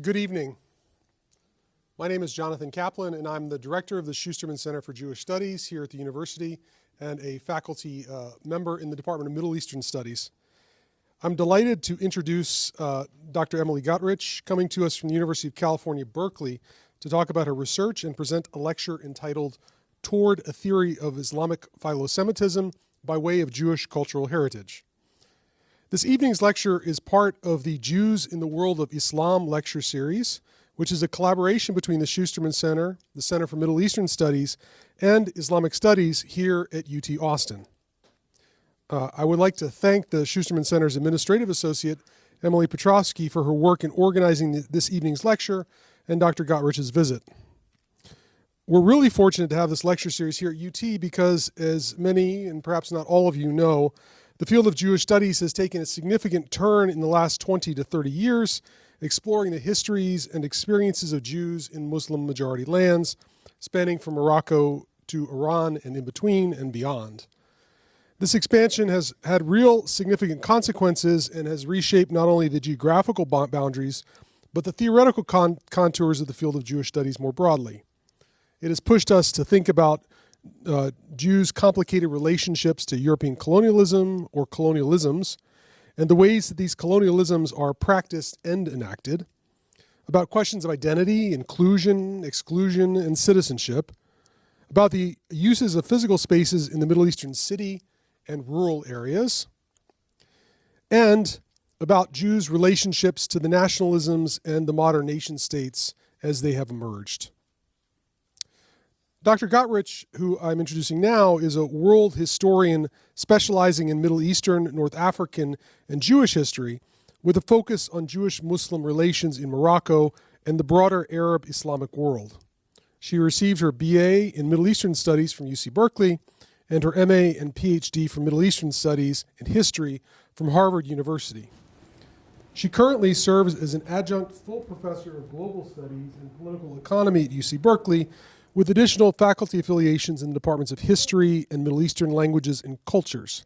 Good evening. My name is Jonathan Kaplan, and I'm the director of the Schusterman Center for Jewish Studies here at the university and a faculty member in the Department of Middle Eastern Studies. I'm delighted to introduce Dr. Emily Gottreich, coming to us from the University of California, Berkeley, to talk about her research and present a lecture entitled Toward a Theory of Islamic Philosemitism by Way of Jewish Cultural Heritage. This evening's lecture is part of the Jews in the World of Islam lecture series, which is a collaboration between the Schusterman Center, the Center for Middle Eastern Studies, and Islamic Studies here at UT Austin. I would like to thank the Schusterman Center's administrative associate, Emily Petrovsky, for her work in organizing this evening's lecture and Dr. Gottreich's visit. We're really fortunate to have this lecture series here at UT because, as many, and perhaps not all of you know, the field of Jewish studies has taken a significant turn in the last 20 to 30 years, exploring the histories and experiences of Jews in Muslim-majority lands, spanning from Morocco to Iran and in between and beyond. This expansion has had real significant consequences and has reshaped not only the geographical boundaries, but the theoretical contours of the field of Jewish studies more broadly. It has pushed us to think about Jews' complicated relationships to European colonialism or colonialisms, and the ways that these colonialisms are practiced and enacted, about questions of identity, inclusion, exclusion, and citizenship, about the uses of physical spaces in the Middle Eastern city and rural areas, and about Jews' relationships to the nationalisms and the modern nation states as they have emerged. Dr. Gottreich, who I'm introducing now, is a world historian specializing in Middle Eastern, North African, and Jewish history, with a focus on Jewish-Muslim relations in Morocco and the broader Arab Islamic world. She received her BA in Middle Eastern Studies from UC Berkeley and her MA and PhD from Middle Eastern Studies and History from Harvard University. She currently serves as an adjunct full professor of global studies and political economy at UC Berkeley, with additional faculty affiliations in the departments of history and Middle Eastern languages and cultures.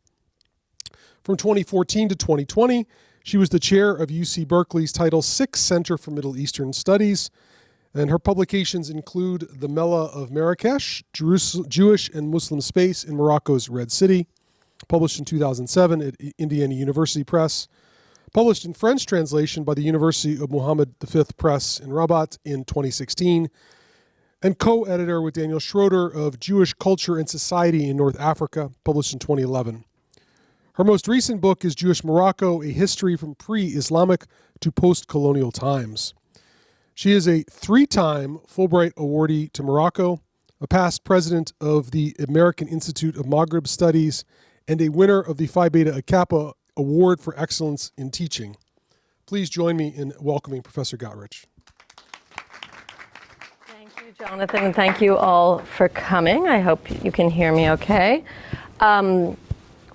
From 2014 to 2020, she was the chair of UC Berkeley's Title VI Center for Middle Eastern Studies, and her publications include The Mellah of Marrakesh, Jewish and Muslim Space in Morocco's Red City, published in 2007 at Indiana University Press, published in French translation by the University of Mohammed V Press in Rabat in 2016, and co-editor with Daniel Schroeder of Jewish Culture and Society in North Africa, published in 2011. Her most recent book is Jewish Morocco, A History from Pre-Islamic to Post-Colonial Times. She is a 3-time Fulbright awardee to Morocco, a past president of the American Institute of Maghreb Studies, and a winner of the Phi Beta Kappa Award for Excellence in Teaching. Please join me in welcoming Professor Gottreich. Jonathan, and thank you all for coming. I hope you can hear me okay.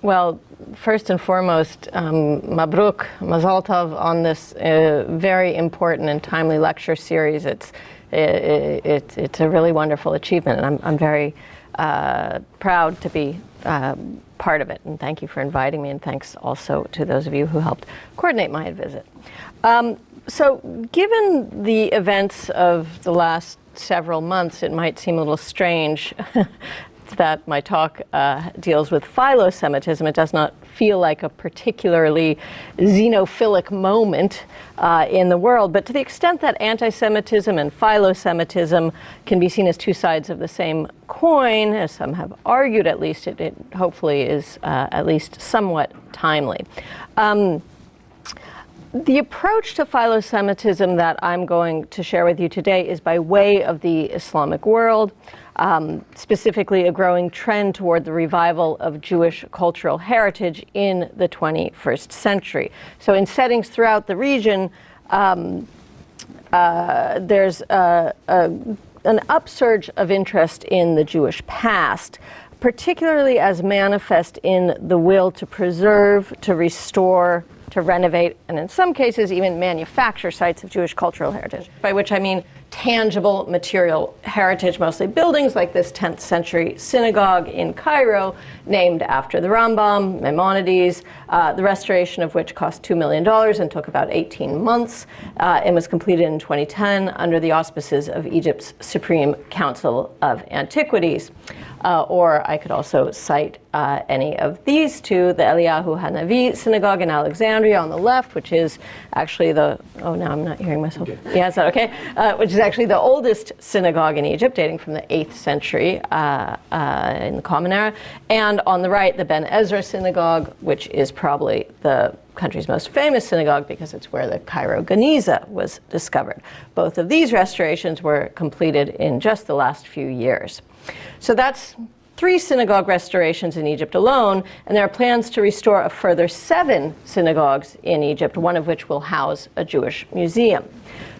Well, first and foremost, Mabruk, Mazal Tov on this very important and timely lecture series. It's a really wonderful achievement, and I'm very proud to be part of it. And thank you for inviting me, and thanks also to those of you who helped coordinate my visit. So given the events of the last several months, it might seem a little strange that my talk deals with philosemitism. It does not feel like a particularly xenophilic moment in the world, but to the extent that anti-Semitism and philosemitism can be seen as two sides of the same coin, as some have argued at least, it hopefully is at least somewhat timely. The approach to philosemitism that I'm going to share with you today is by way of the Islamic world, specifically a growing trend toward the revival of Jewish cultural heritage in the 21st century. So in settings throughout the region, there's an upsurge of interest in the Jewish past, particularly as manifest in the will to preserve, to restore, to renovate, and in some cases even manufacture sites of Jewish cultural heritage, by which I mean tangible material heritage, mostly buildings like this 10th century synagogue in Cairo, named after the Rambam, Maimonides, the restoration of which cost $2 million and took about 18 months, and was completed in 2010 under the auspices of Egypt's Supreme Council of Antiquities. Or I could also cite any of these two, the Eliyahu Hanavi Synagogue in Alexandria on the left, which is actually the, oh, now I'm not hearing myself. Okay. Yeah, is that okay? Which is actually the oldest synagogue in Egypt, dating from the 8th century in the Common Era. And on the right, the Ben Ezra Synagogue, which is probably the country's most famous synagogue because it's where the Cairo Geniza was discovered. Both of these restorations were completed in just the last few years. So that's 3 synagogue restorations in Egypt alone, and there are plans to restore a further 7 synagogues in Egypt, one of which will house a Jewish museum.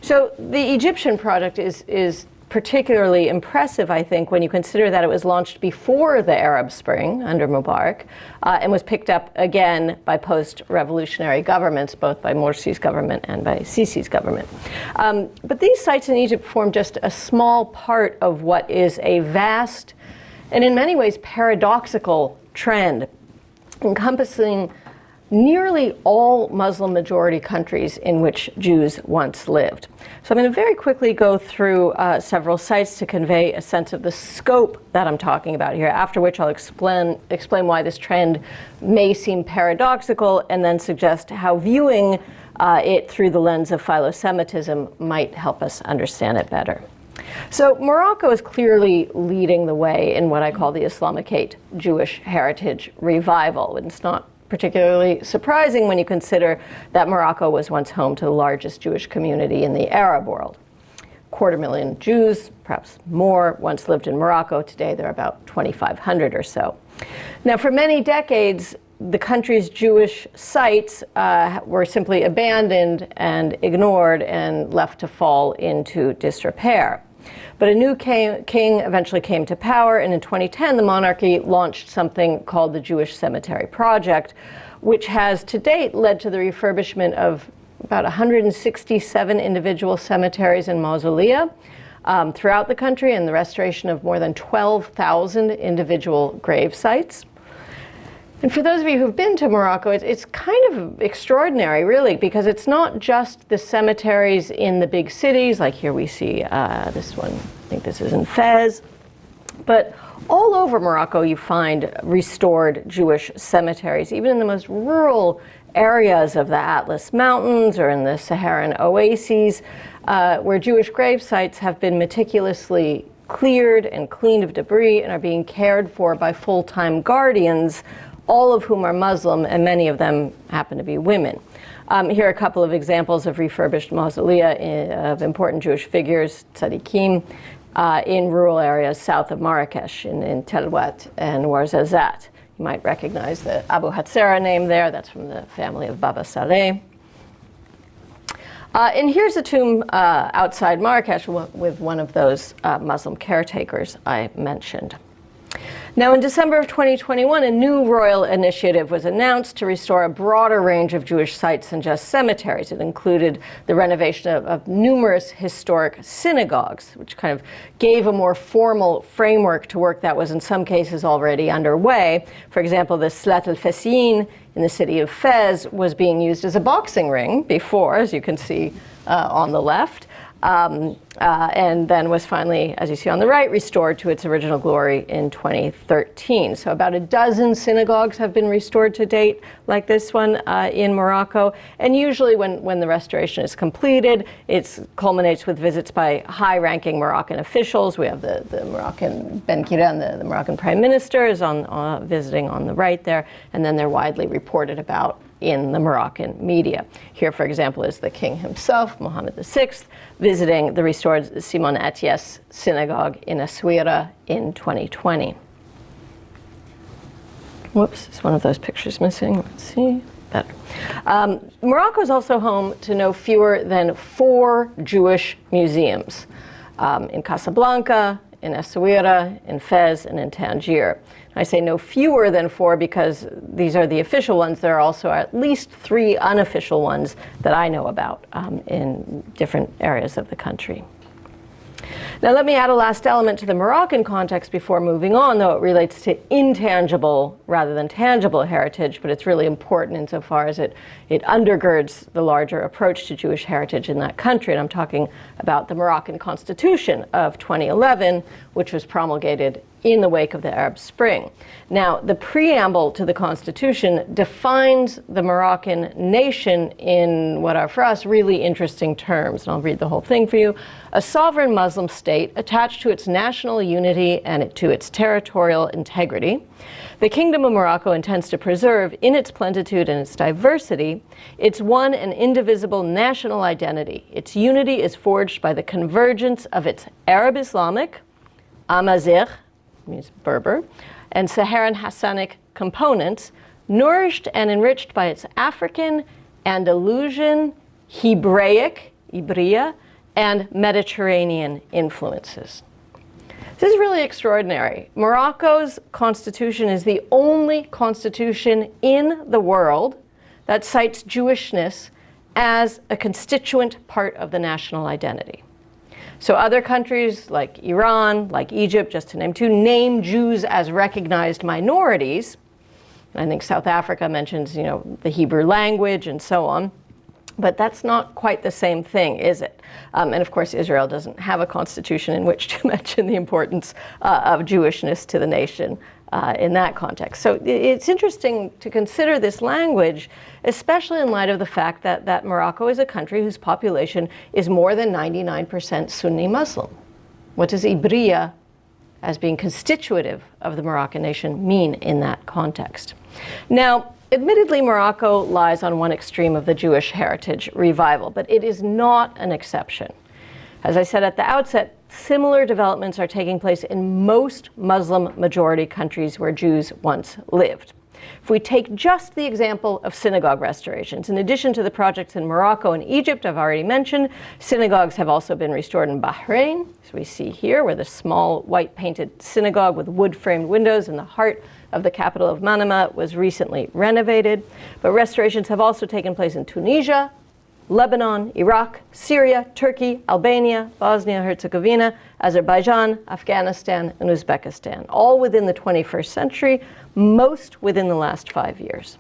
So the Egyptian project is particularly impressive, I think, when you consider that it was launched before the Arab Spring under Mubarak and was picked up again by post-revolutionary governments, both by Morsi's government and by Sisi's government. But these sites in Egypt form just a small part of what is a vast and in many ways paradoxical trend encompassing nearly all Muslim majority countries in which Jews once lived. So I'm going to very quickly go through several sites to convey a sense of the scope that I'm talking about here, after which I'll explain why this trend may seem paradoxical and then suggest how viewing it through the lens of Philosemitism might help us understand it better. So Morocco is clearly leading the way in what I call the Islamicate Jewish heritage revival. And it's not particularly surprising when you consider that Morocco was once home to the largest Jewish community in the Arab world. 250,000 Jews, perhaps more, once lived in Morocco. Today there are about 2,500 or so. Now, for many decades, the country's Jewish sites were simply abandoned and ignored and left to fall into disrepair. But a new king eventually came to power, and in 2010 the monarchy launched something called the Jewish Cemetery Project, which has to date led to the refurbishment of about 167 individual cemeteries and mausolea throughout the country, and the restoration of more than 12,000 individual grave sites. And for those of you who've been to Morocco, it's kind of extraordinary, really, because it's not just the cemeteries in the big cities, like here we see this one, I think this is in Fez, but all over Morocco you find restored Jewish cemeteries, even in the most rural areas of the Atlas Mountains or in the Saharan oases, where Jewish grave sites have been meticulously cleared and cleaned of debris and are being cared for by full-time guardians, all of whom are Muslim, and many of them happen to be women. Here are a couple of examples of refurbished mausolea of important Jewish figures, tzaddikim, in rural areas south of Marrakesh, in Telwat and Ouarzazate. You might recognize the Abu Hatzera name there. That's from the family of Baba Saleh. And here's a tomb outside Marrakesh with one of those Muslim caretakers I mentioned. Now, in December of 2021, a new royal initiative was announced to restore a broader range of Jewish sites than just cemeteries. It included the renovation of numerous historic synagogues, which kind of gave a more formal framework to work that was in some cases already underway. For example, the Slat al-Fassin in the city of Fez was being used as a boxing ring before, as you can see on the left. And then was finally, as you see on the right, restored to its original glory in 2013. So about a dozen synagogues have been restored to date, like this one in Morocco. And usually when the restoration is completed, it culminates with visits by high-ranking Moroccan officials. We have the Moroccan Ben Kiran, the Moroccan Prime Minister, is visiting on the right there, and then they're widely reported about in the Moroccan media. Here, for example, is the king himself, Mohammed VI, visiting the restored Simon Atiès synagogue in Essaouira in 2020. Whoops, is one of those pictures missing? Let's see. Better. Morocco is also home to no fewer than 4 Jewish museums in Casablanca, in Essaouira, in Fez, and in Tangier. I say no fewer than 4 because these are the official ones. There are also at least 3 unofficial ones that I know about in different areas of the country. Now let me add a last element to the Moroccan context before moving on, though it relates to intangible rather than tangible heritage, but it's really important insofar as it undergirds the larger approach to Jewish heritage in that country. And I'm talking about the Moroccan Constitution of 2011, which was promulgated in the wake of the Arab Spring. Now, the preamble to the Constitution defines the Moroccan nation in what are, for us, really interesting terms. And I'll read the whole thing for you. A sovereign Muslim state attached to its national unity and to its territorial integrity. The Kingdom of Morocco intends to preserve, in its plenitude and its diversity, its one and indivisible national identity. Its unity is forged by the convergence of its Arab-Islamic, Amazigh, means Berber, and Saharan Hassanic components, nourished and enriched by its African, Andalusian, Hebraic, Ibria, and Mediterranean influences. This is really extraordinary. Morocco's constitution is the only constitution in the world that cites Jewishness as a constituent part of the national identity. So other countries like Iran, like Egypt, just to name two, name Jews as recognized minorities. And I think South Africa mentions, the Hebrew language and so on. But that's not quite the same thing, is it? And of course, Israel doesn't have a constitution in which to mention the importance of Jewishness to the nation in that context. So it's interesting to consider this language, especially in light of the fact that Morocco is a country whose population is more than 99% Sunni Muslim. What does Ibria, as being constitutive of the Moroccan nation, mean in that context? Now, admittedly, Morocco lies on one extreme of the Jewish heritage revival, but it is not an exception. As I said at the outset, similar developments are taking place in most Muslim-majority countries where Jews once lived. If we take just the example of synagogue restorations, in addition to the projects in Morocco and Egypt I've already mentioned, synagogues have also been restored in Bahrain, as we see here, where the small white-painted synagogue with wood-framed windows in the heart of the capital of Manama was recently renovated. But restorations have also taken place in Tunisia, Lebanon, Iraq, Syria, Turkey, Albania, Bosnia-Herzegovina, Azerbaijan, Afghanistan, and Uzbekistan, all within the 21st century, most within the last 5 years.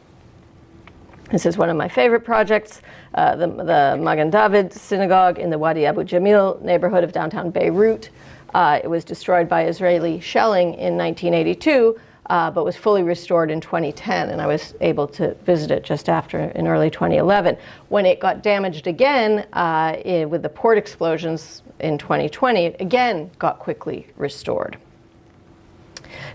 This is one of my favorite projects, the Magen David Synagogue in the Wadi Abu Jamil neighborhood of downtown Beirut. It was destroyed by Israeli shelling in 1982, but was fully restored in 2010, and I was able to visit it just after in early 2011. When it got damaged again with the port explosions in 2020, it again got quickly restored.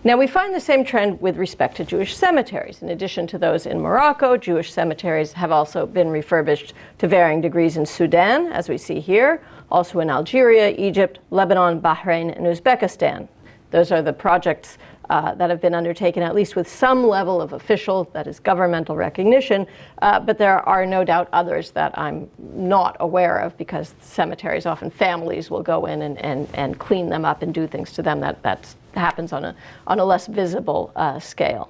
Now, we find the same trend with respect to Jewish cemeteries. In addition to those in Morocco, Jewish cemeteries have also been refurbished to varying degrees in Sudan, as we see here, also in Algeria, Egypt, Lebanon, Bahrain, and Uzbekistan. Those are the projects that have been undertaken, at least with some level of official, that is governmental recognition, but there are no doubt others that I'm not aware of, because cemeteries, often families will go in and clean them up and do things to them. That happens on a less visible scale.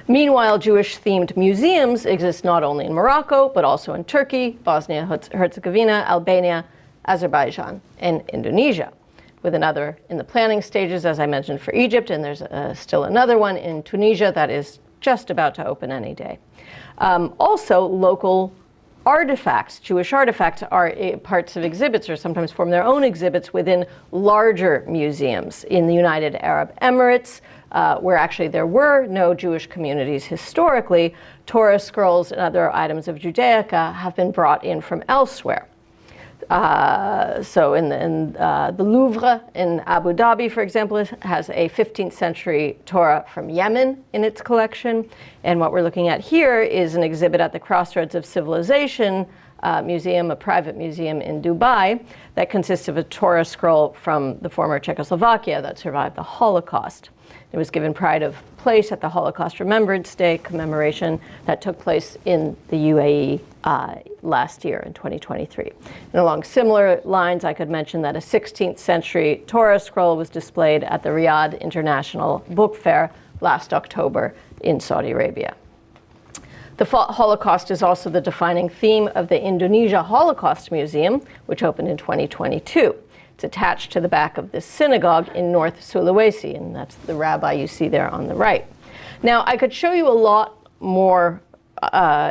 Meanwhile, Jewish-themed museums exist not only in Morocco, but also in Turkey, Bosnia-Herzegovina, Albania, Azerbaijan, and Indonesia, with another in the planning stages, as I mentioned, for Egypt, and there's still another one in Tunisia that is just about to open any day. Also, local artifacts, Jewish artifacts, are parts of exhibits or sometimes form their own exhibits within larger museums. In the United Arab Emirates, where actually there were no Jewish communities historically, Torah scrolls and other items of Judaica have been brought in from elsewhere. So in the Louvre in Abu Dhabi, for example, has a 15th century Torah from Yemen in its collection. And what we're looking at here is an exhibit at the Crossroads of Civilization Museum, a private museum in Dubai, that consists of a Torah scroll from the former Czechoslovakia that survived the Holocaust. It was given pride of place at the Holocaust Remembrance Day commemoration that took place in the UAE last year in 2023. And along similar lines, I could mention that a 16th century Torah scroll was displayed at the Riyadh International Book Fair last October in Saudi Arabia. The Holocaust is also the defining theme of the Indonesia Holocaust Museum, which opened in 2022. It's attached to the back of this synagogue in North Sulawesi, and that's the rabbi you see there on the right. Now, I could show you a lot more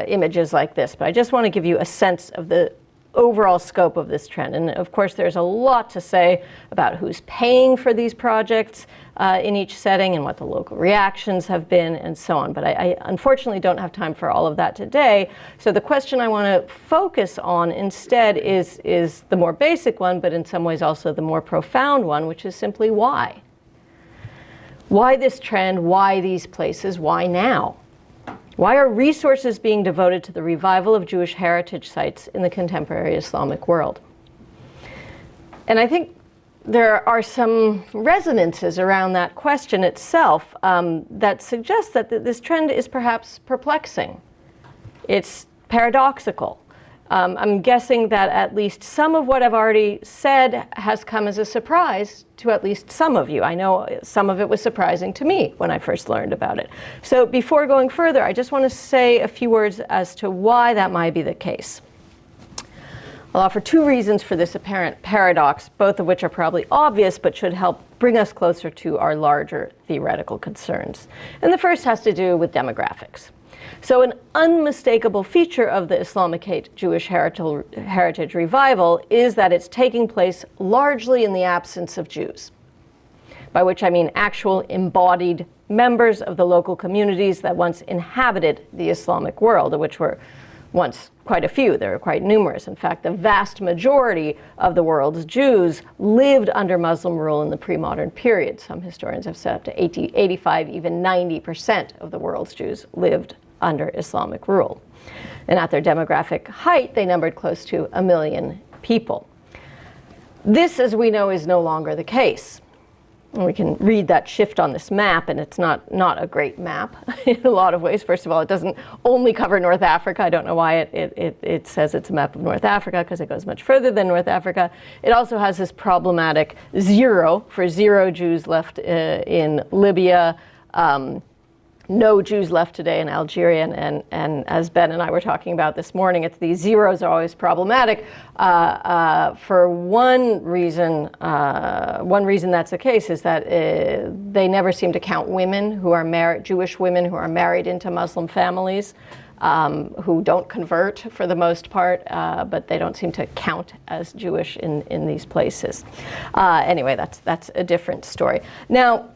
images like this, but I just want to give you a sense of the overall scope of this trend. And of course, there's a lot to say about who's paying for these projects in each setting and what the local reactions have been and so on. But I unfortunately don't have time for all of that today. So the question I want to focus on instead is the more basic one, but in some ways also the more profound one, which is simply why? Why this trend? Why these places? Why now? Why are resources being devoted to the revival of Jewish heritage sites in the contemporary Islamic world? And I think there are some resonances around that question itself that suggest that this trend is perhaps perplexing. It's paradoxical. I'm guessing that at least some of what I've already said has come as a surprise to at least some of you. I know some of it was surprising to me when I first learned about it. So before going further, I just want to say a few words as to why that might be the case. I'll offer two reasons for this apparent paradox, both of which are probably obvious but should help bring us closer to our larger theoretical concerns. And the first has to do with demographics. So an unmistakable feature of the Islamicate Jewish heritage revival is that it's taking place largely in the absence of Jews, by which I mean actual embodied members of the local communities that once inhabited the Islamic world, of which were once quite a few. They were quite numerous. In fact, the vast majority of the world's Jews lived under Muslim rule in the pre-modern period. Some historians have said up to 80, 85, even 90% of the world's Jews lived under Islamic rule. And at their demographic height, they numbered close to 1 million people. This, as we know, is no longer the case. And we can read that shift on this map, and it's not a great map in a lot of ways. First of all, it doesn't only cover North Africa. I don't know why it says it's a map of North Africa, because it goes much further than North Africa. It also has this problematic 0 for 0 Jews left in Libya, no Jews left today in Algeria, and as Ben and I were talking about this morning, these zeros are always problematic. For one reason that's the case is that they never seem to count women who are married, Jewish women who are married into Muslim families, who don't convert for the most part, but they don't seem to count as Jewish in these places. Anyway, that's a different story. Now,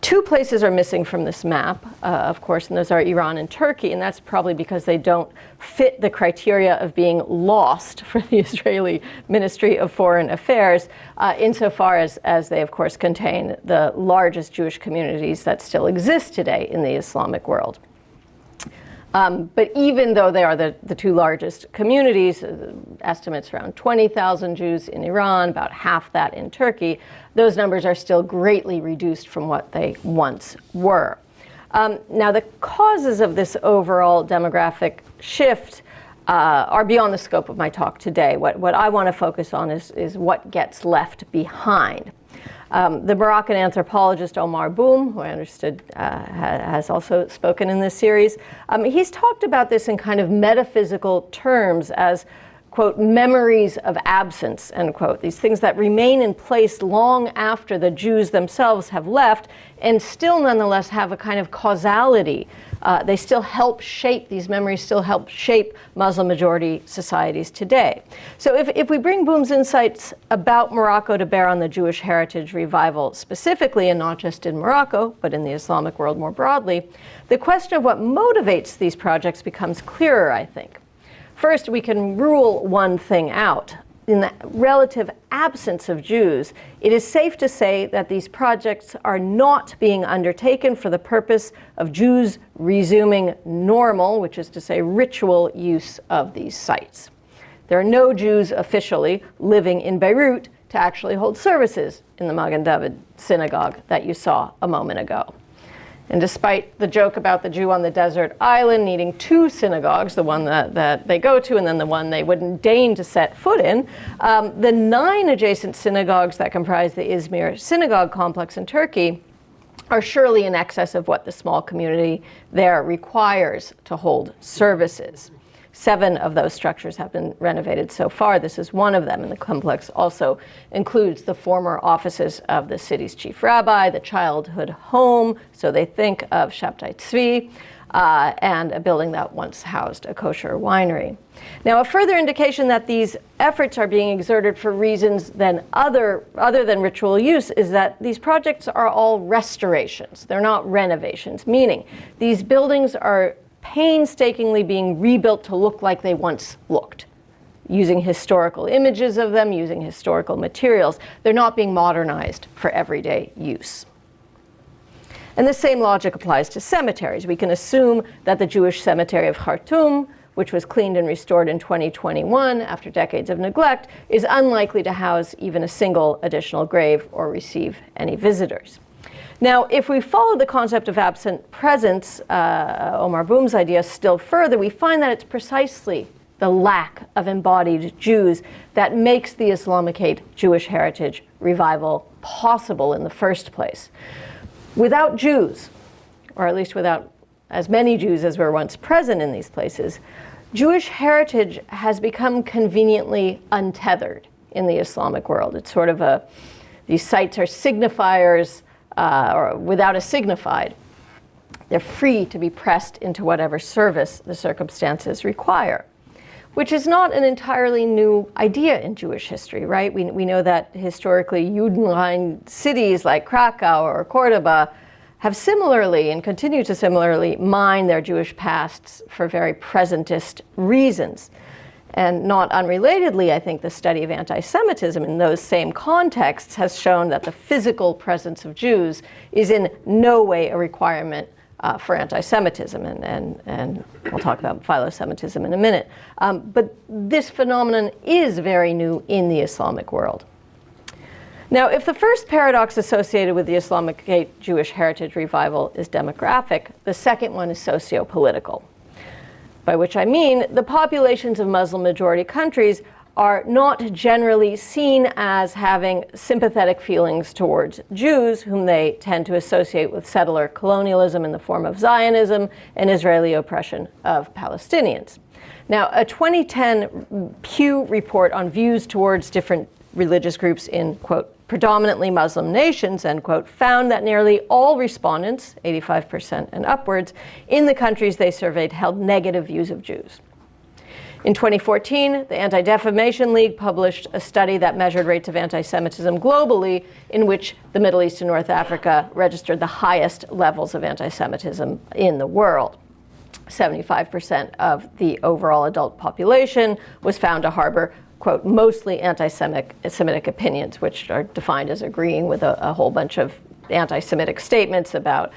two places are missing from this map, of course, and those are Iran and Turkey, and that's probably because they don't fit the criteria of being lost for the Israeli Ministry of Foreign Affairs, insofar as they, of course, contain the largest Jewish communities that still exist today in the Islamic world. But even though they are the two largest communities, estimates around 20,000 Jews in Iran, about half that in Turkey, those numbers are still greatly reduced from what they once were. Now, the causes of this overall demographic shift are beyond the scope of my talk today. What I want to focus on is what gets left behind. The Moroccan anthropologist Omar Boum, who I understood has also spoken in this series, he's talked about this in kind of metaphysical terms as, quote, memories of absence, end quote, these things that remain in place long after the Jews themselves have left and still nonetheless have a kind of causality. They still help shape, these memories still help shape Muslim majority societies today. So if we bring Boum's insights about Morocco to bear on the Jewish heritage revival specifically, and not just in Morocco, but in the Islamic world more broadly, the question of what motivates these projects becomes clearer, I think. First, we can rule one thing out. In the relative absence of Jews, it is safe to say that these projects are not being undertaken for the purpose of Jews resuming normal, which is to say ritual use of these sites. There are no Jews officially living in Beirut to actually hold services in the Magen David synagogue that you saw a moment ago. And despite the joke about the Jew on the desert island needing two synagogues, the one that they go to and then the one they wouldn't deign to set foot in, the 9 adjacent synagogues that comprise the Izmir synagogue complex in Turkey are surely in excess of what the small community there requires to hold services. 7 of those structures have been renovated so far. This is one of them, and the complex also includes the former offices of the city's chief rabbi, the childhood home, so they think of Shabtai Tzvi, and a building that once housed a kosher winery. Now, a further indication that these efforts are being exerted for reasons other than ritual use is that these projects are all restorations. They're not renovations, meaning these buildings are painstakingly being rebuilt to look like they once looked, using historical images of them, using historical materials. They're not being modernized for everyday use. And the same logic applies to cemeteries. We can assume that the Jewish cemetery of Khartoum, which was cleaned and restored in 2021 after decades of neglect, is unlikely to house even a single additional grave or receive any visitors. Now, if we follow the concept of absent presence, Omar Boom's idea, still further, we find that it's precisely the lack of embodied Jews that makes the Islamicate Jewish heritage revival possible in the first place. Without Jews, or at least without as many Jews as were once present in these places, Jewish heritage has become conveniently untethered in the Islamic world. It's sort of these sites are signifiers, or without a signified. They're free to be pressed into whatever service the circumstances require, which is not an entirely new idea in Jewish history, right? We know that historically Judenrein cities like Krakow or Cordoba have similarly and continue to similarly mine their Jewish pasts for very presentist reasons. And not unrelatedly, I think the study of anti-Semitism in those same contexts has shown that the physical presence of Jews is in no way a requirement for anti-Semitism, and we'll talk about philosemitism in a minute. But this phenomenon is very new in the Islamic world. Now, if the first paradox associated with the Islamicate Jewish heritage revival is demographic, the second one is socio-political. By which I mean the populations of Muslim-majority countries are not generally seen as having sympathetic feelings towards Jews, whom they tend to associate with settler colonialism in the form of Zionism and Israeli oppression of Palestinians. Now, a 2010 Pew report on views towards different religious groups in, quote, predominantly Muslim nations, end quote, found that nearly all respondents, 85% and upwards, in the countries they surveyed held negative views of Jews. In 2014, the Anti-Defamation League published a study that measured rates of anti-Semitism globally, in which the Middle East and North Africa registered the highest levels of anti-Semitism in the world. 75% of the overall adult population was found to harbor, quote, mostly anti-Semitic opinions, which are defined as agreeing with a whole bunch of anti-Semitic statements about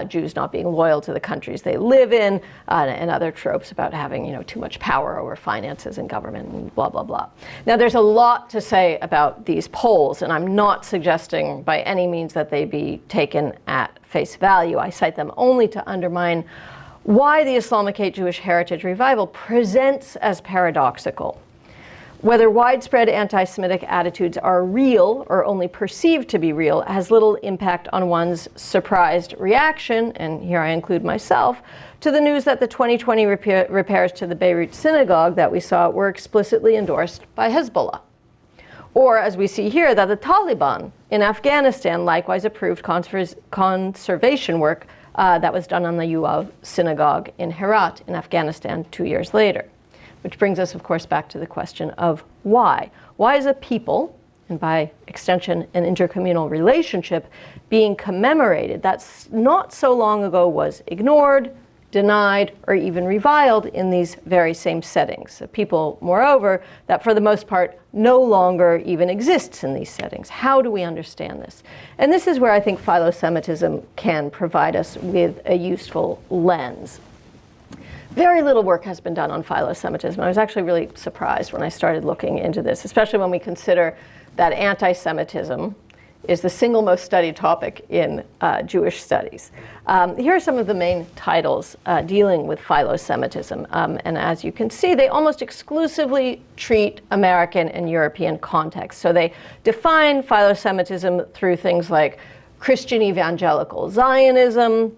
Jews not being loyal to the countries they live in, and other tropes about having, too much power over finances and government and blah, blah, blah. Now, there's a lot to say about these polls, and I'm not suggesting by any means that they be taken at face value. I cite them only to undermine why the Islamicate Jewish heritage revival presents as paradoxical. Whether widespread anti-Semitic attitudes are real or only perceived to be real has little impact on one's surprised reaction, and here I include myself, to the news that the 2020 repairs to the Beirut synagogue that we saw were explicitly endorsed by Hezbollah. Or, as we see here, that the Taliban in Afghanistan likewise approved conservation work that was done on the Uav synagogue in Herat in Afghanistan 2 years later. Which brings us, of course, back to the question of why. Why is a people, and by extension an intercommunal relationship, being commemorated that not so long ago was ignored, denied, or even reviled in these very same settings? A people, moreover, that for the most part no longer even exists in these settings. How do we understand this? And this is where I think philosemitism can provide us with a useful lens. Very little work has been done on philosemitism. I was actually really surprised when I started looking into this, especially when we consider that anti-Semitism is the single most studied topic in Jewish studies. Here are some of the main titles dealing with philosemitism. And as you can see, they almost exclusively treat American and European contexts. So they define philosemitism through things like Christian evangelical Zionism,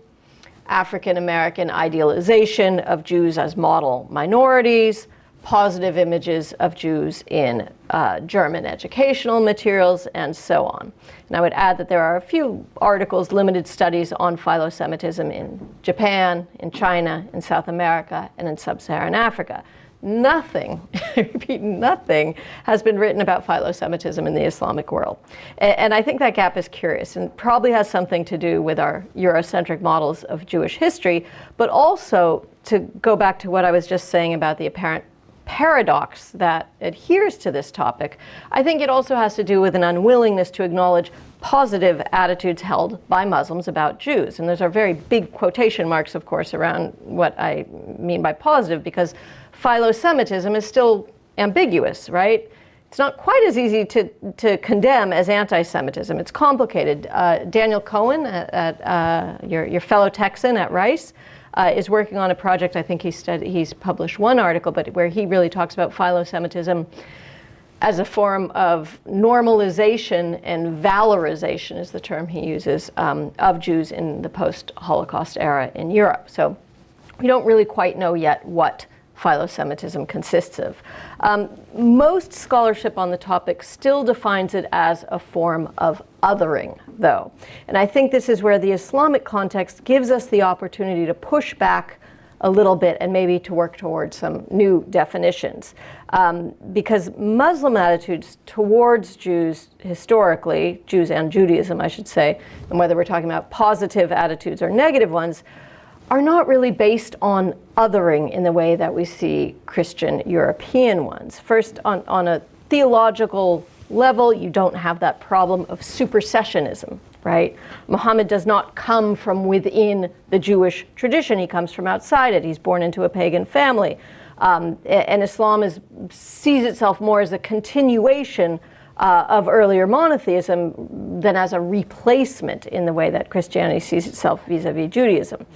African American idealization of Jews as model minorities, positive images of Jews in German educational materials, and so on. And I would add that there are a few articles, limited studies on philosemitism in Japan, in China, in South America, and in sub-Saharan Africa. Nothing, I repeat, nothing has been written about philosemitism in the Islamic world. And I think that gap is curious and probably has something to do with our Eurocentric models of Jewish history, but also, to go back to what I was just saying about the apparent paradox that adheres to this topic, I think it also has to do with an unwillingness to acknowledge positive attitudes held by Muslims about Jews. And those are very big quotation marks, of course, around what I mean by positive, because philosemitism is still ambiguous, right? It's not quite as easy to condemn as anti-Semitism. It's complicated. Daniel Cohen, your fellow Texan at Rice, is working on a project. I think he's published one article, but where he really talks about philosemitism as a form of normalization and valorization, is the term he uses, of Jews in the post-Holocaust era in Europe. So we don't really quite know yet what philosemitism consists of. Most scholarship on the topic still defines it as a form of othering, though. And I think this is where the Islamic context gives us the opportunity to push back a little bit and maybe to work towards some new definitions. Because Muslim attitudes towards Jews historically, Jews and Judaism, I should say, and whether we're talking about positive attitudes or negative ones, are not really based on othering in the way that we see Christian European ones. First, on a theological level, you don't have that problem of supersessionism, right? Muhammad does not come from within the Jewish tradition. He comes from outside it. He's born into a pagan family. And Islam sees itself more as a continuation of earlier monotheism than as a replacement in the way that Christianity sees itself vis-a-vis Judaism.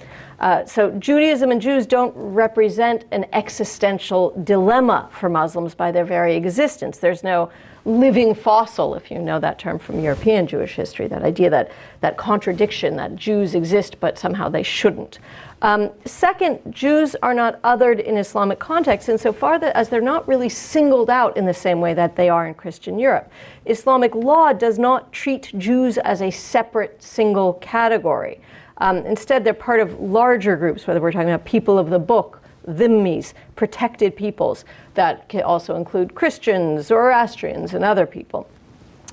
So Judaism and Jews don't represent an existential dilemma for Muslims by their very existence. There's no living fossil, if you know that term from European Jewish history, that idea that contradiction, that Jews exist but somehow they shouldn't. Second, Jews are not othered in Islamic context insofar as they're not really singled out in the same way that they are in Christian Europe. Islamic law does not treat Jews as a separate single category. Instead, they're part of larger groups, whether we're talking about people of the book, dhimmis, protected peoples, that can also include Christians, Zoroastrians, and other people.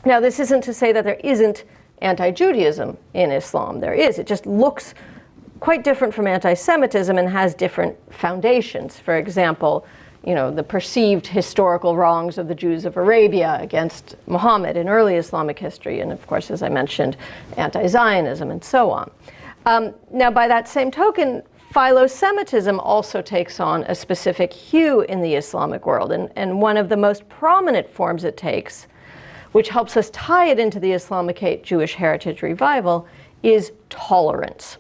Now, this isn't to say that there isn't anti-Judaism in Islam. There is. It just looks quite different from anti-Semitism and has different foundations. For example, the perceived historical wrongs of the Jews of Arabia against Muhammad in early Islamic history, and of course, as I mentioned, anti-Zionism and so on. Now, by that same token, philosemitism also takes on a specific hue in the Islamic world, and one of the most prominent forms it takes, which helps us tie it into the Islamicate Jewish heritage revival, is tolerance.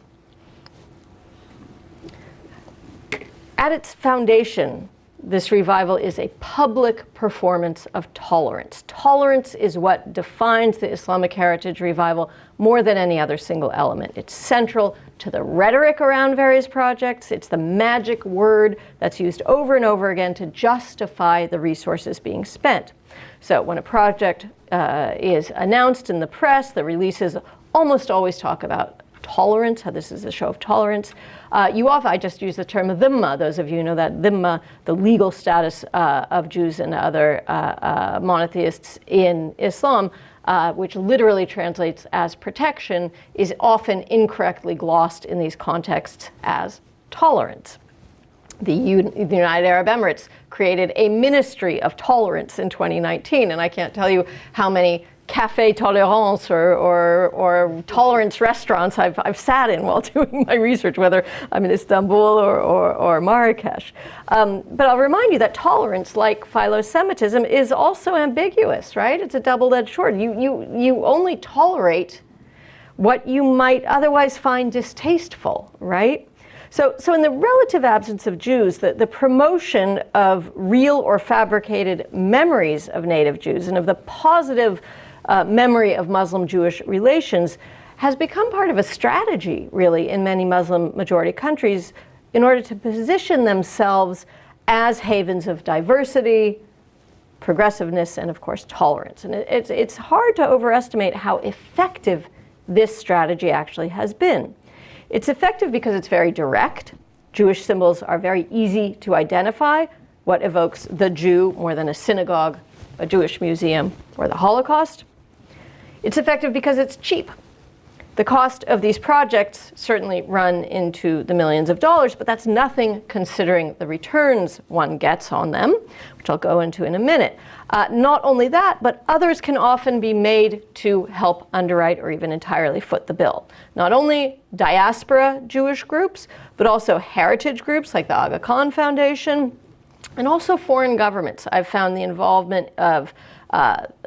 At its foundation, this revival is a public performance of tolerance. Tolerance is what defines the Islamic heritage revival more than any other single element. It's central to the rhetoric around various projects. It's the magic word that's used over and over again to justify the resources being spent. So when a project is announced in the press, the releases almost always talk about tolerance, how this is a show of tolerance. I just use the term dhimma. Those of you know that dhimma, the legal status of Jews and other monotheists in Islam, which literally translates as protection, is often incorrectly glossed in these contexts as tolerance. The United Arab Emirates created a ministry of tolerance in 2019, and I can't tell you how many Café Tolérance or tolerance restaurants I've sat in while doing my research, whether I'm in Istanbul or Marrakesh. But I'll remind you that tolerance, like philosemitism, is also ambiguous, right? It's a double-edged sword. You only tolerate what you might otherwise find distasteful, right? So in the relative absence of Jews, the promotion of real or fabricated memories of native Jews and of the positive memory of Muslim-Jewish relations has become part of a strategy, really, in many Muslim-majority countries in order to position themselves as havens of diversity, progressiveness, and of course tolerance. And it's hard to overestimate how effective this strategy actually has been. It's effective because it's very direct. Jewish symbols are very easy to identify. What evokes the Jew more than a synagogue, a Jewish museum, or the Holocaust? It's effective because it's cheap. The cost of these projects certainly run into the millions of dollars, but that's nothing considering the returns one gets on them, which I'll go into in a minute. Not only that, but others can often be made to help underwrite or even entirely foot the bill. Not only diaspora Jewish groups, but also heritage groups like the Aga Khan Foundation, and also foreign governments. I've found the involvement of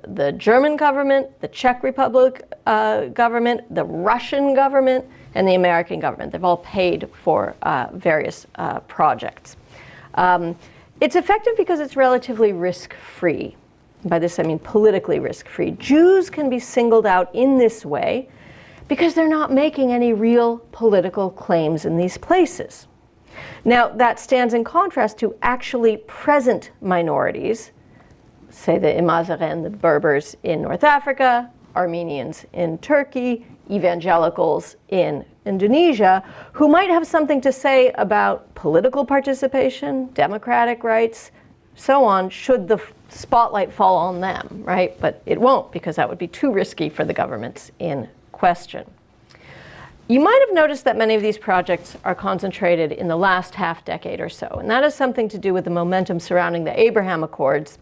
the German government, the Czech Republic government, the Russian government, and the American government. They've all paid for various projects. It's effective because it's relatively risk-free. By this I mean politically risk-free. Jews can be singled out in this way because they're not making any real political claims in these places. Now, that stands in contrast to actually present minorities, say the Imazighen, the Berbers in North Africa, Armenians in Turkey, evangelicals in Indonesia, who might have something to say about political participation, democratic rights, so on, should the spotlight fall on them, right? But it won't, because that would be too risky for the governments in question. You might have noticed that many of these projects are concentrated in the last half decade or so, and that has something to do with the momentum surrounding the Abraham Accords,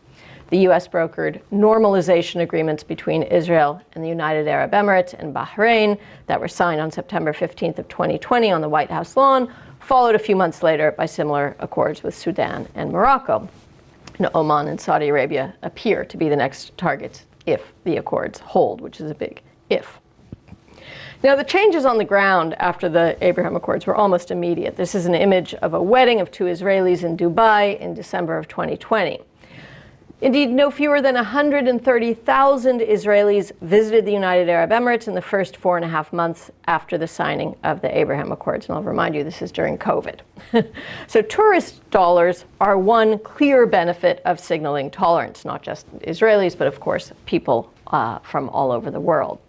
the US brokered normalization agreements between Israel and the United Arab Emirates and Bahrain that were signed on September 15th of 2020 on the White House lawn, followed a few months later by similar accords with Sudan and Morocco. And Oman and Saudi Arabia appear to be the next targets if the accords hold, which is a big if. Now, the changes on the ground after the Abraham Accords were almost immediate. This is an image of a wedding of two Israelis in Dubai in December of 2020. Indeed, no fewer than 130,000 Israelis visited the United Arab Emirates in the first 4.5 months after the signing of the Abraham Accords. And I'll remind you, this is during COVID. So tourist dollars are one clear benefit of signaling tolerance, not just Israelis, but of course, people from all over the world.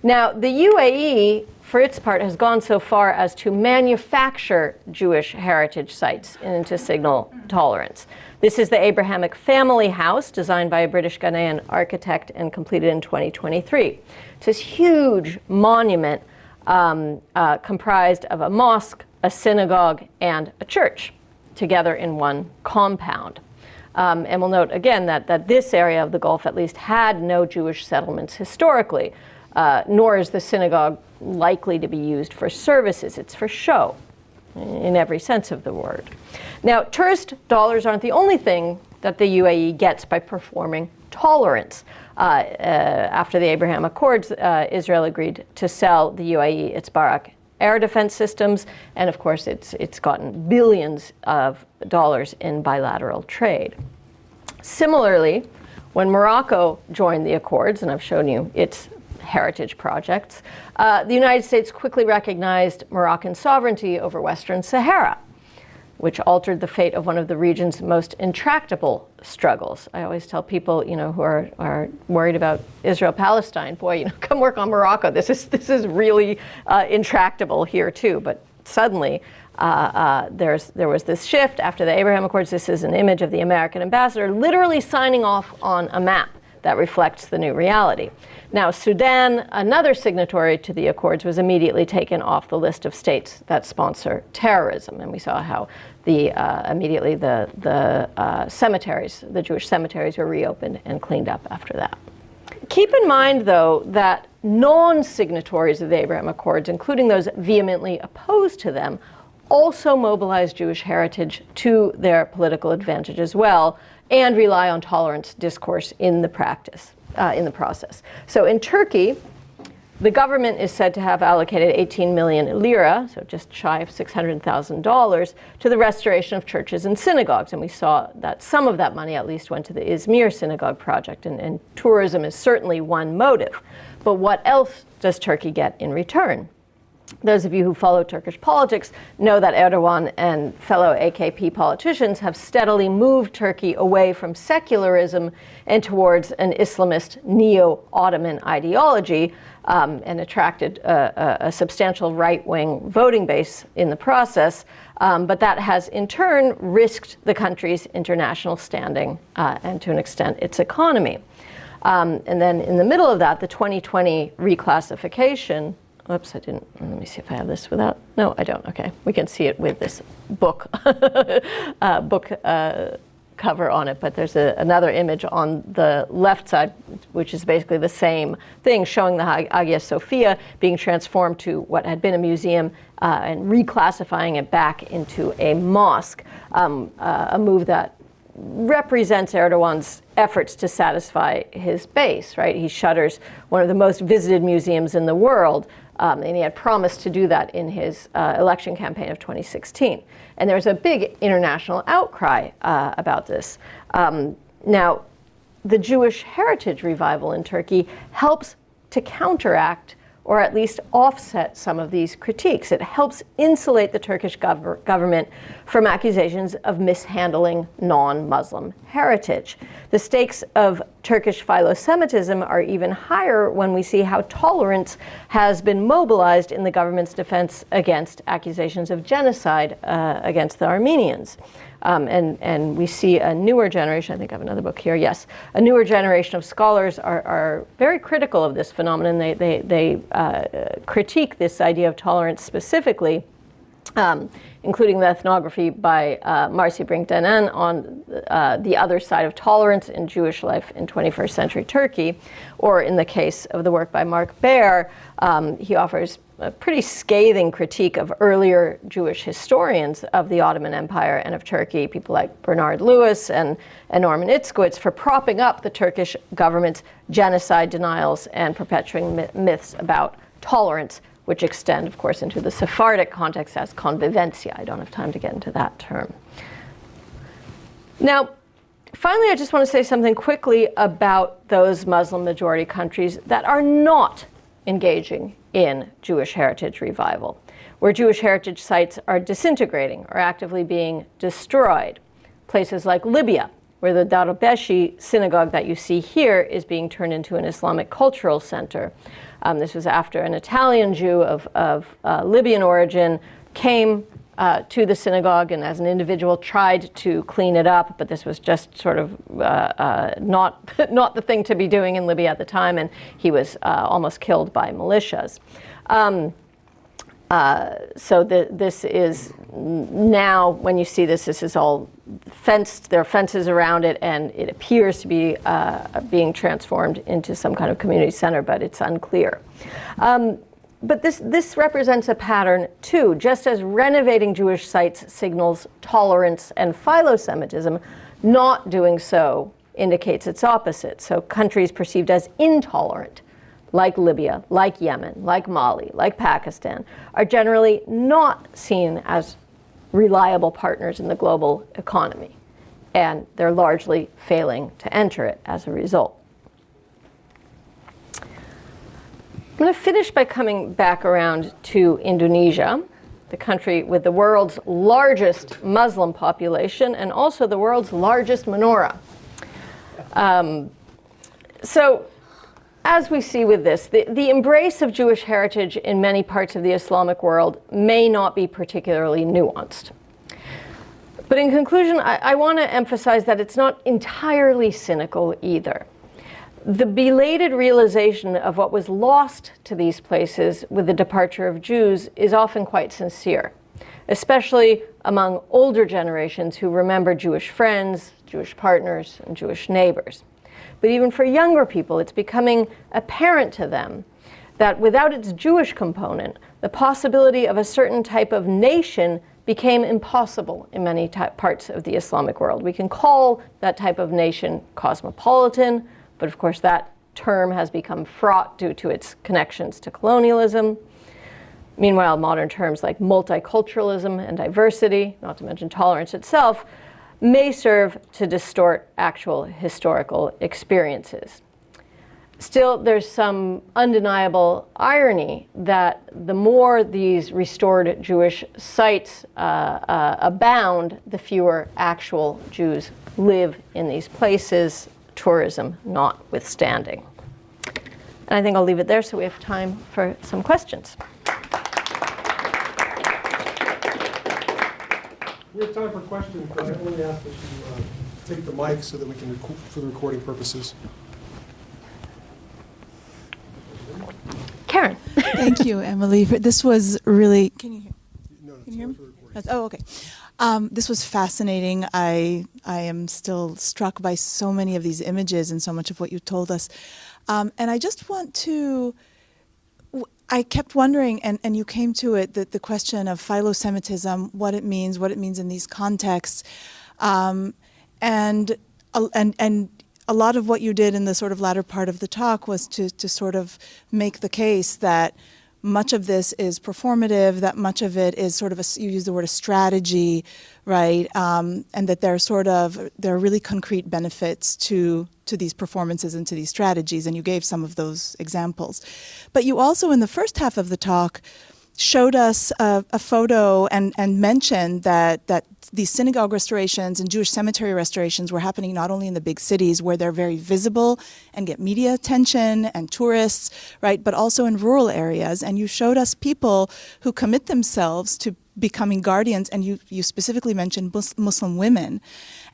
Now, the UAE, for its part, has gone so far as to manufacture Jewish heritage sites and to signal tolerance. This is the Abrahamic Family House, designed by a British Ghanaian architect and completed in 2023. It's this huge monument comprised of a mosque, a synagogue, and a church, together in one compound. And we'll note again that this area of the Gulf at least had no Jewish settlements historically. Nor is the synagogue likely to be used for services. It's for show, in every sense of the word. Now, tourist dollars aren't the only thing that the UAE gets by performing tolerance. After the Abraham Accords, Israel agreed to sell the UAE its Barak air defense systems, and of course it's gotten billions of dollars in bilateral trade. Similarly, when Morocco joined the Accords, and I've shown you its heritage projects, the United States quickly recognized Moroccan sovereignty over Western Sahara, which altered the fate of one of the region's most intractable struggles. I always tell people, who are worried about Israel-Palestine, boy, come work on Morocco. This is really intractable here too. But suddenly, there was this shift after the Abraham Accords. This is an image of the American ambassador literally signing off on a map that reflects the new reality. Now, Sudan, another signatory to the Accords, was immediately taken off the list of states that sponsor terrorism. And we saw how immediately the cemeteries, the Jewish cemeteries, were reopened and cleaned up after that. Keep in mind, though, that non-signatories of the Abraham Accords, including those vehemently opposed to them, also mobilize Jewish heritage to their political advantage as well, and rely on tolerance discourse in the process. So in Turkey, The government is said to have allocated 18 million lira, so just shy of $600,000, to the restoration of churches and synagogues. And we saw that some of that money at least went to the Izmir synagogue project, and tourism is certainly one motive. But what else does Turkey get in return? Those of you who follow Turkish politics know that Erdogan and fellow AKP politicians have steadily moved Turkey away from secularism and towards an Islamist neo-Ottoman ideology, and attracted a substantial right-wing voting base in the process. But that has in turn risked the country's international standing and to an extent its economy. And then in the middle of that, the 2020 reclassification. Oops, I didn't. Let me see if I have this without. No, I don't. Okay, we can see it with this book cover on it. But there's another image on the left side, which is basically the same thing, showing the Hagia Sophia being transformed to what had been a museum and reclassifying it back into a mosque. A move that represents Erdogan's efforts to satisfy his base. Right, he shutters one of the most visited museums in the world. And he had promised to do that in his election campaign of 2016. And there was a big international outcry about this. Now, the Jewish heritage revival in Turkey helps to counteract or at least offset some of these critiques. It helps insulate the Turkish government from accusations of mishandling non-Muslim heritage. The stakes of Turkish Philosemitism are even higher when we see how tolerance has been mobilized in the government's defense against accusations of genocide against the Armenians. And we see a newer generation, I think I have another book here, yes, a newer generation of scholars are very critical of this phenomenon. They critique this idea of tolerance specifically, including the ethnography by Marci Brink-Denen on the other side of tolerance in Jewish life in 21st century Turkey, or in the case of the work by Mark Baer, he offers a pretty scathing critique of earlier Jewish historians of the Ottoman Empire and of Turkey, people like Bernard Lewis and Norman Itzkowitz, for propping up the Turkish government's genocide denials and perpetuating myths about tolerance, which extend, of course, into the Sephardic context as convivencia. I don't have time to get into that term. Now, finally, I just want to say something quickly about those Muslim majority countries that are not engaging in Jewish heritage revival, where Jewish heritage sites are disintegrating or actively being destroyed. Places like Libya, where the Darubeshi synagogue that you see here is being turned into an Islamic cultural center. This was after an Italian Jew of Libyan origin came to the synagogue and as an individual tried to clean it up, but this was just sort of not the thing to be doing in Libya at the time, and he was almost killed by militias. So this is now, when you see this is all fenced, there are fences around it, and it appears to be being transformed into some kind of community center, but it's unclear. But this represents a pattern too. Just as renovating Jewish sites signals tolerance and philosemitism, not doing so indicates its opposite. So countries perceived as intolerant, like Libya, like Yemen, like Mali, like Pakistan, are generally not seen as reliable partners in the global economy. And they're largely failing to enter it as a result. I'm going to finish by coming back around to Indonesia, the country with the world's largest Muslim population and also the world's largest menorah. So as we see with this, the embrace of Jewish heritage in many parts of the Islamic world may not be particularly nuanced. But in conclusion, I want to emphasize that it's not entirely cynical either. The belated realization of what was lost to these places with the departure of Jews is often quite sincere, especially among older generations who remember Jewish friends, Jewish partners, and Jewish neighbors. But even for younger people, it's becoming apparent to them that without its Jewish component, the possibility of a certain type of nation became impossible in many parts of the Islamic world. We can call that type of nation cosmopolitan, but of course that term has become fraught due to its connections to colonialism. Meanwhile, modern terms like multiculturalism and diversity, not to mention tolerance itself, may serve to distort actual historical experiences. Still, there's some undeniable irony that the more these restored Jewish sites abound, the fewer actual Jews live in these places, tourism notwithstanding. And I think I'll leave it there so we have time for some questions. We have time for questions, but I only ask that you take the mic so that we can for the recording purposes. Karen. Thank you, Emily. This was really. Can you hear? No, Can you hear me? for recording. Oh, okay. This was fascinating. I am still struck by so many of these images and so much of what you told us. And I just want to. I kept wondering, and you came to it, that the question of philosemitism, what it means in these contexts, and a lot of what you did in the sort of latter part of the talk was to sort of make the case that much of this is performative, that much of it is sort of you use the word a strategy, right? And that there are really concrete benefits to these performances and to these strategies, and you gave some of those examples. But you also, in the first half of the talk, showed us a photo and mentioned that these synagogue restorations and Jewish cemetery restorations were happening not only in the big cities where they're very visible and get media attention and tourists, right, but also in rural areas. And you showed us people who commit themselves to becoming guardians, and you specifically mentioned Muslim women.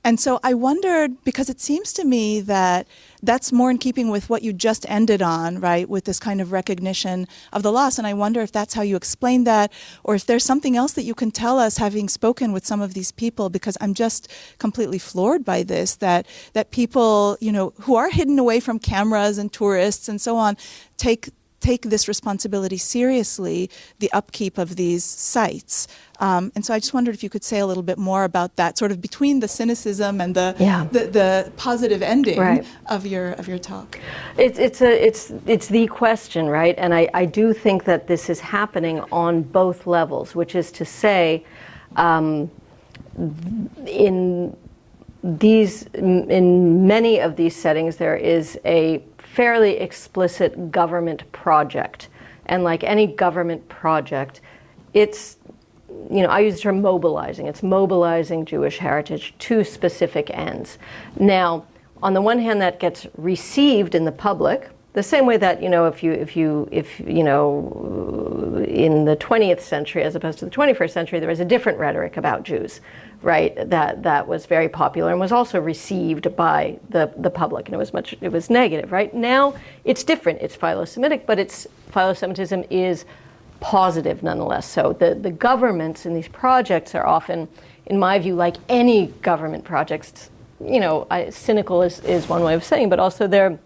And so I wondered, because it seems to me that that's more in keeping with what you just ended on, right, with this kind of recognition of the loss. And I wonder if that's how you explain that, or if there's something else that you can tell us, having spoken with some of these people, because I'm just completely floored by this, that people, who are hidden away from cameras and tourists and so on, take this responsibility seriously, the upkeep of these sites. And so I just wondered if you could say a little bit more about that, sort of between the cynicism and the positive ending of your talk. It's the question, right? And I do think that this is happening on both levels, which is to say, in many of these settings, there is a fairly explicit government project. And like any government project, it's, I use the term mobilizing. It's mobilizing Jewish heritage to specific ends. Now, on the one hand, that gets received in the public, the same way that, if in the 20th century, as opposed to the 21st century, there was a different rhetoric about Jews, right? That was very popular and was also received by the public, and it was negative, right? Now it's different. It's philo-Semitic, but philo-Semitism is positive nonetheless. So the governments in these projects are often, in my view, like any government projects, cynical is one way of saying, but also they're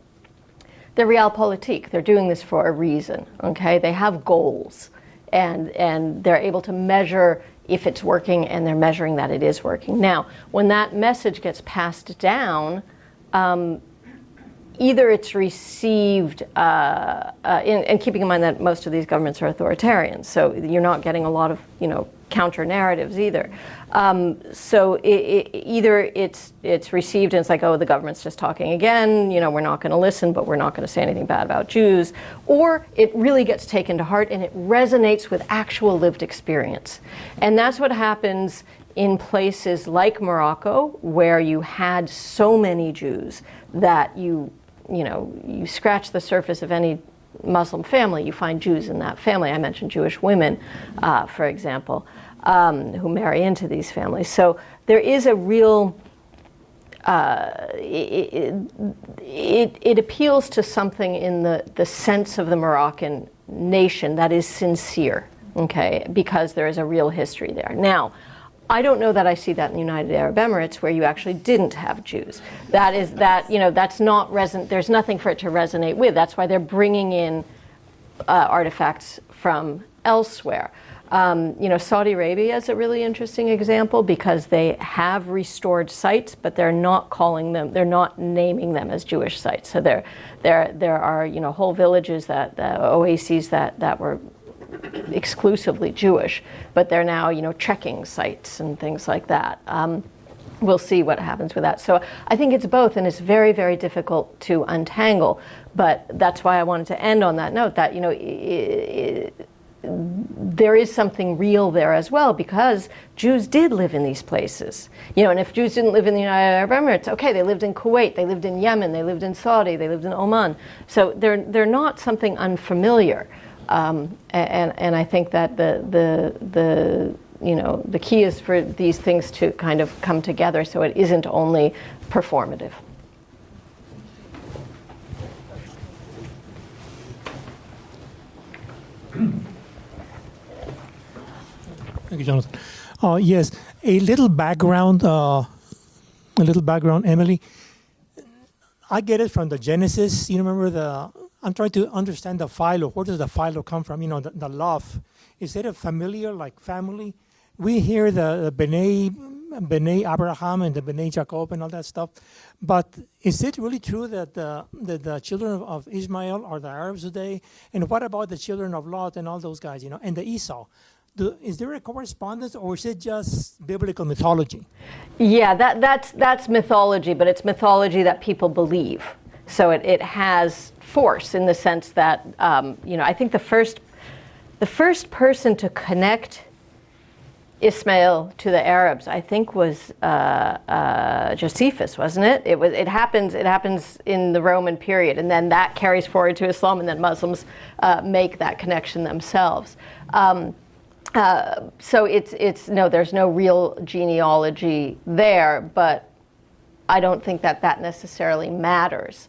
realpolitik. They're doing this for a reason, okay? They have goals, and they're able to measure if it's working, and they're measuring that it is working. Now, when that message gets passed down, either it's received, and keeping in mind that most of these governments are authoritarian, so you're not getting a lot of, counter narratives either. So either it's received and it's like, oh, the government's just talking again, we're not going to listen, but we're not going to say anything bad about Jews, or it really gets taken to heart and it resonates with actual lived experience. And that's what happens in places like Morocco, where you had so many Jews that you scratch the surface of any Muslim family, you find Jews in that family. I mentioned Jewish women, for example, who marry into these families. So there is a real, it appeals to something in the sense of the Moroccan nation that is sincere, okay, because there is a real history there. Now, I don't know that I see that in the United Arab Emirates, where you actually didn't have Jews. That's not there's nothing for it to resonate with. That's why they're bringing in artifacts from elsewhere. Saudi Arabia is a really interesting example because they have restored sites, but they're not naming them as Jewish sites. So there are, whole villages oases that were exclusively Jewish, but they're now, trekking sites and things like that. We'll see what happens with that. So I think it's both, and it's very, very difficult to untangle. But that's why I wanted to end on that note that, there is something real there as well, because Jews did live in these places. And if Jews didn't live in the United Arab Emirates, okay, they lived in Kuwait, they lived in Yemen, they lived in Saudi, they lived in Oman. So they're not something unfamiliar. And I think that the key is for these things to kind of come together so it isn't only performative. Thank you, Jonathan. Yes, a little background, Emily. I get it from the Genesis. You remember I'm trying to understand the philo. Where does the philo come from? The love. Is it a familiar, like family? We hear the B'nai Abraham and the B'nai Jacob and all that stuff. But is it really true that the children of Ishmael are the Arabs today? And what about the children of Lot and all those guys, and the Esau? Is there a correspondence, or is it just biblical mythology? Yeah, that's mythology, but it's mythology that people believe. So it has force in the sense that, I think the first person to connect Ismail to the Arabs, I think, was Josephus, wasn't it? It happens in the Roman period, and then that carries forward to Islam, and then Muslims make that connection themselves. So there's no real genealogy there, but I don't think that necessarily matters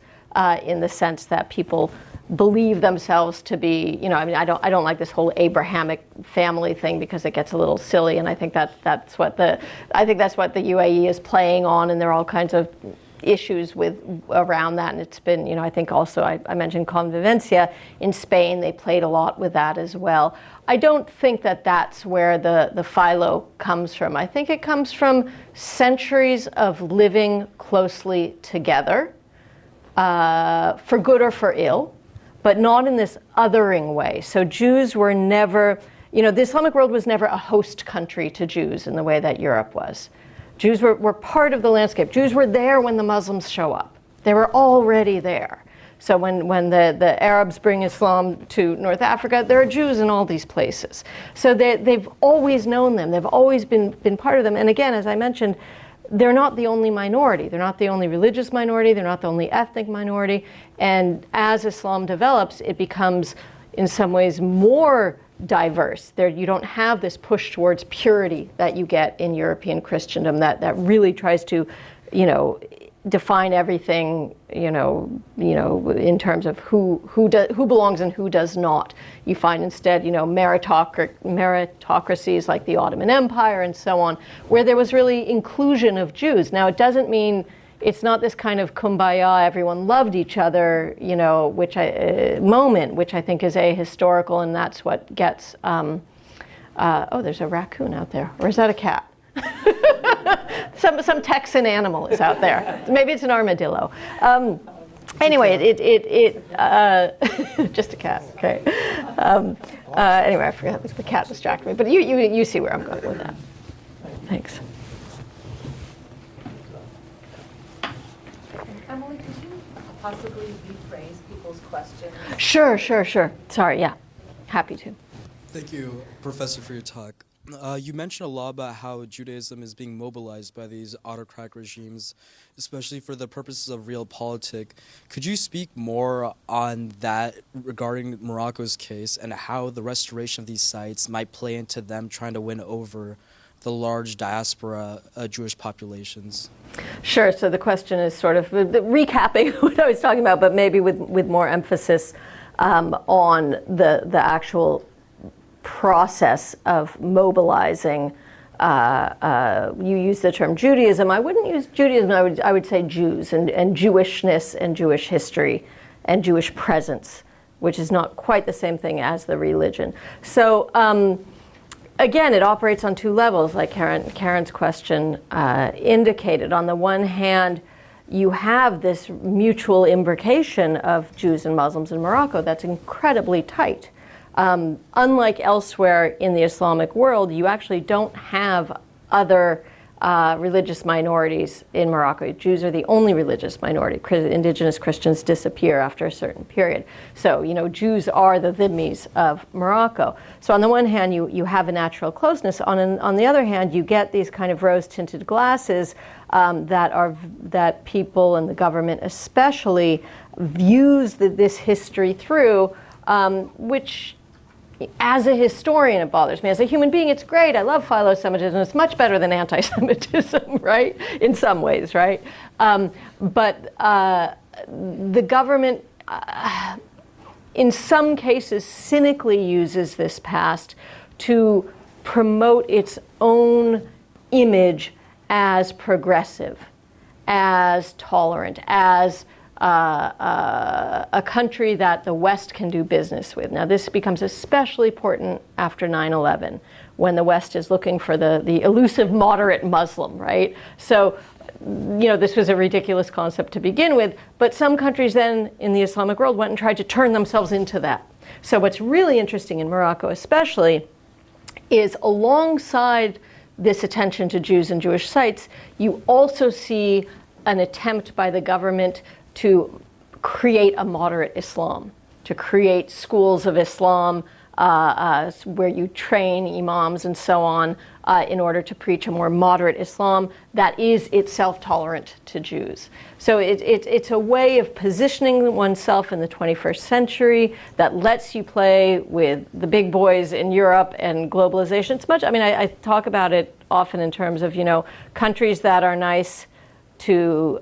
in the sense that people believe themselves to be, I don't like this whole Abrahamic family thing because it gets a little silly, and I think that's what the UAE is playing on, and there are all kinds of issues around that, and it's been, I think also I mentioned convivencia in Spain. They played a lot with that as well. I don't think that's where the philo comes from. I think it comes from centuries of living closely together, for good or for ill, but not in this othering way. So Jews were never, the Islamic world was never a host country to Jews in the way that Europe was. Jews were part of the landscape. Jews were there when the Muslims show up. They were already there. So when the Arabs bring Islam to North Africa, there are Jews in all these places. So they've always known them. They've always been part of them. And again, as I mentioned, they're not the only minority. They're not the only religious minority. They're not the only ethnic minority. And as Islam develops, it becomes, in some ways, more diverse. You don't have this push towards purity that you get in European Christendom that really tries to, define everything, in terms of who belongs and who does not. You find instead, meritocracies like the Ottoman Empire and so on, where there was really inclusion of Jews. Now, it doesn't mean it's not this kind of kumbaya, everyone loved each other, moment, which I think is ahistorical, and that's what gets. There's a raccoon out there, or is that a cat? Some Texan animal is out there. Maybe it's an armadillo. Anyway, just a cat. Okay. Anyway, I forgot the cat distracted me, but you see where I'm going with that. Thanks. Emily, could you possibly rephrase people's questions? Sure. Sorry, yeah, happy to. Thank you, Professor, for your talk. You mentioned a lot about how Judaism is being mobilized by these autocratic regimes, especially for the purposes of realpolitik. Could you speak more on that regarding Morocco's case and how the restoration of these sites might play into them trying to win over the large diaspora Jewish populations? Sure. So the question is sort of recapping what I was talking about, but maybe with more emphasis on the actual process of mobilizing. You use the term Judaism. I wouldn't use Judaism. I would say Jews and Jewishness and Jewish history and Jewish presence, which is not quite the same thing as the religion. So again, it operates on two levels, like Karen's question indicated. On the one hand, you have this mutual imbrication of Jews and Muslims in Morocco that's incredibly tight. Unlike elsewhere in the Islamic world, you actually don't have other religious minorities in Morocco. Jews are the only religious minority. Indigenous Christians disappear after a certain period. So, Jews are the dhimmis of Morocco. So on the one hand, you have a natural closeness. On the other hand, you get these kind of rose-tinted glasses that people and the government especially views this history through, which, as a historian, it bothers me. As a human being, it's great. I love Philosemitism. It's much better than anti-Semitism, right? In some ways, right? But the government, in some cases, cynically uses this past to promote its own image as progressive, as tolerant, as a country that the West can do business with. Now, this becomes especially important after 9/11, when the West is looking for the elusive moderate Muslim, right? So, this was a ridiculous concept to begin with, but some countries then in the Islamic world went and tried to turn themselves into that. So what's really interesting in Morocco especially is, alongside this attention to Jews and Jewish sites, you also see an attempt by the government to create a moderate Islam, to create schools of Islam where you train imams and so on in order to preach a more moderate Islam that is itself tolerant to Jews. So it's a way of positioning oneself in the 21st century that lets you play with the big boys in Europe and globalization. It's much, I talk about it often in terms of, countries that are nice to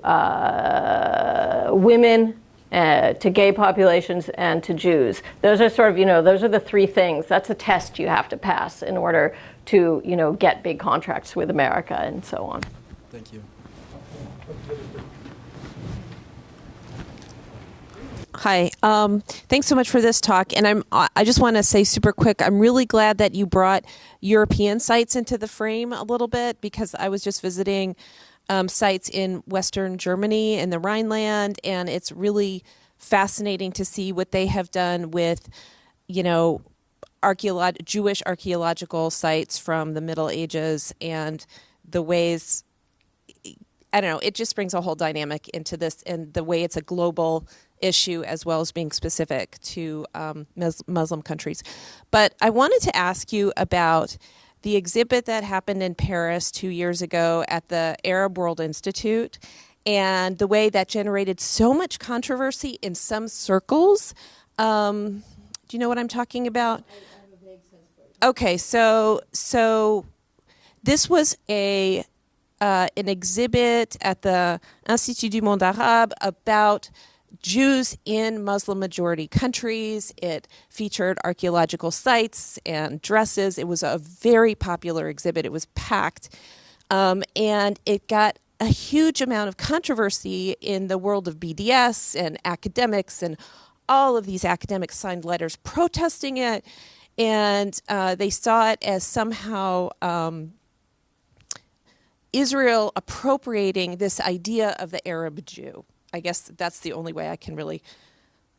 women, to gay populations, and to Jews. Those are sort of, those are the three things. That's a test you have to pass in order to, get big contracts with America and so on. Thank you. Hi. Thanks so much for this talk. And I just want to say super quick, I'm really glad that you brought European sites into the frame a little bit, because I was just visiting sites in Western Germany in the Rhineland, and it's really fascinating to see what they have done with, Jewish archaeological sites from the Middle Ages, and the ways, I don't know, it just brings a whole dynamic into this, and the way it's a global issue as well as being specific to Muslim countries. But I wanted to ask you about the exhibit that happened in Paris 2 years ago at the Arab World Institute, and the way that generated so much controversy in some circles. Do you know what I'm talking about? I have a vague sense for it. Okay, so this was an exhibit at the Institut du Monde Arabe about Jews in Muslim-majority countries. It featured archaeological sites and dresses. It was a very popular exhibit. It was packed. And it got a huge amount of controversy in the world of BDS and academics, and all of these academics signed letters protesting it. And they saw it as somehow Israel appropriating this idea of the Arab Jew. I guess that's the only way I can really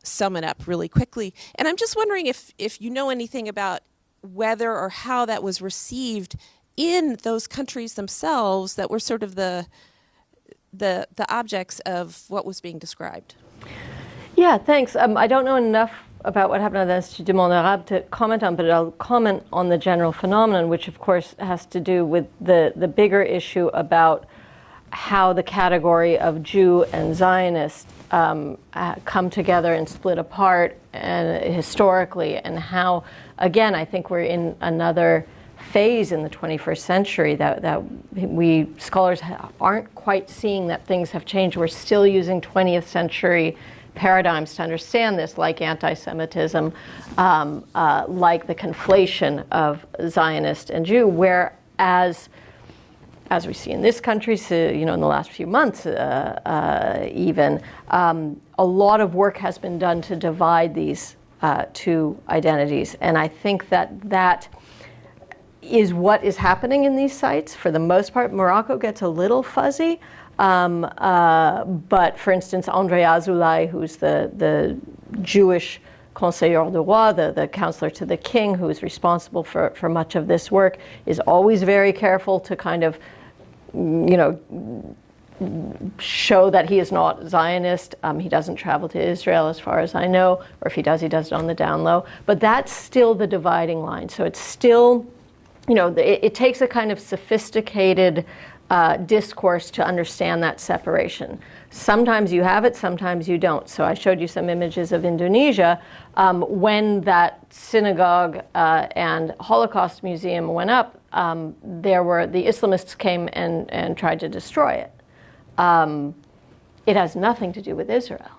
sum it up really quickly. And I'm just wondering if you know anything about whether or how that was received in those countries themselves that were sort of the objects of what was being described. Yeah, thanks. I don't know enough about what happened at the Institut du Monde Arabe to comment on, but I'll comment on the general phenomenon, which of course has to do with the bigger issue about how the category of Jew and Zionist come together and split apart historically, and how, again, I think we're in another phase in the 21st century that we scholars aren't quite seeing that things have changed. We're still using 20th century paradigms to understand this, like anti-Semitism, like the conflation of Zionist and Jew, whereas as we see in this country, in the last few months even, a lot of work has been done to divide these two identities. And I think that is what is happening in these sites. For the most part, Morocco gets a little fuzzy. But for instance, André Azoulay, who's the Jewish conseiller du roi, the counselor to the king, who is responsible for much of this work, is always very careful to kind of, show that he is not Zionist. He doesn't travel to Israel, as far as I know, or if he does it on the down low. But that's still the dividing line. So it's still, it takes a kind of sophisticated discourse to understand that separation. Sometimes you have it, sometimes you don't. So I showed you some images of Indonesia. When that synagogue and Holocaust museum went up, the Islamists came and tried to destroy it. It has nothing to do with Israel,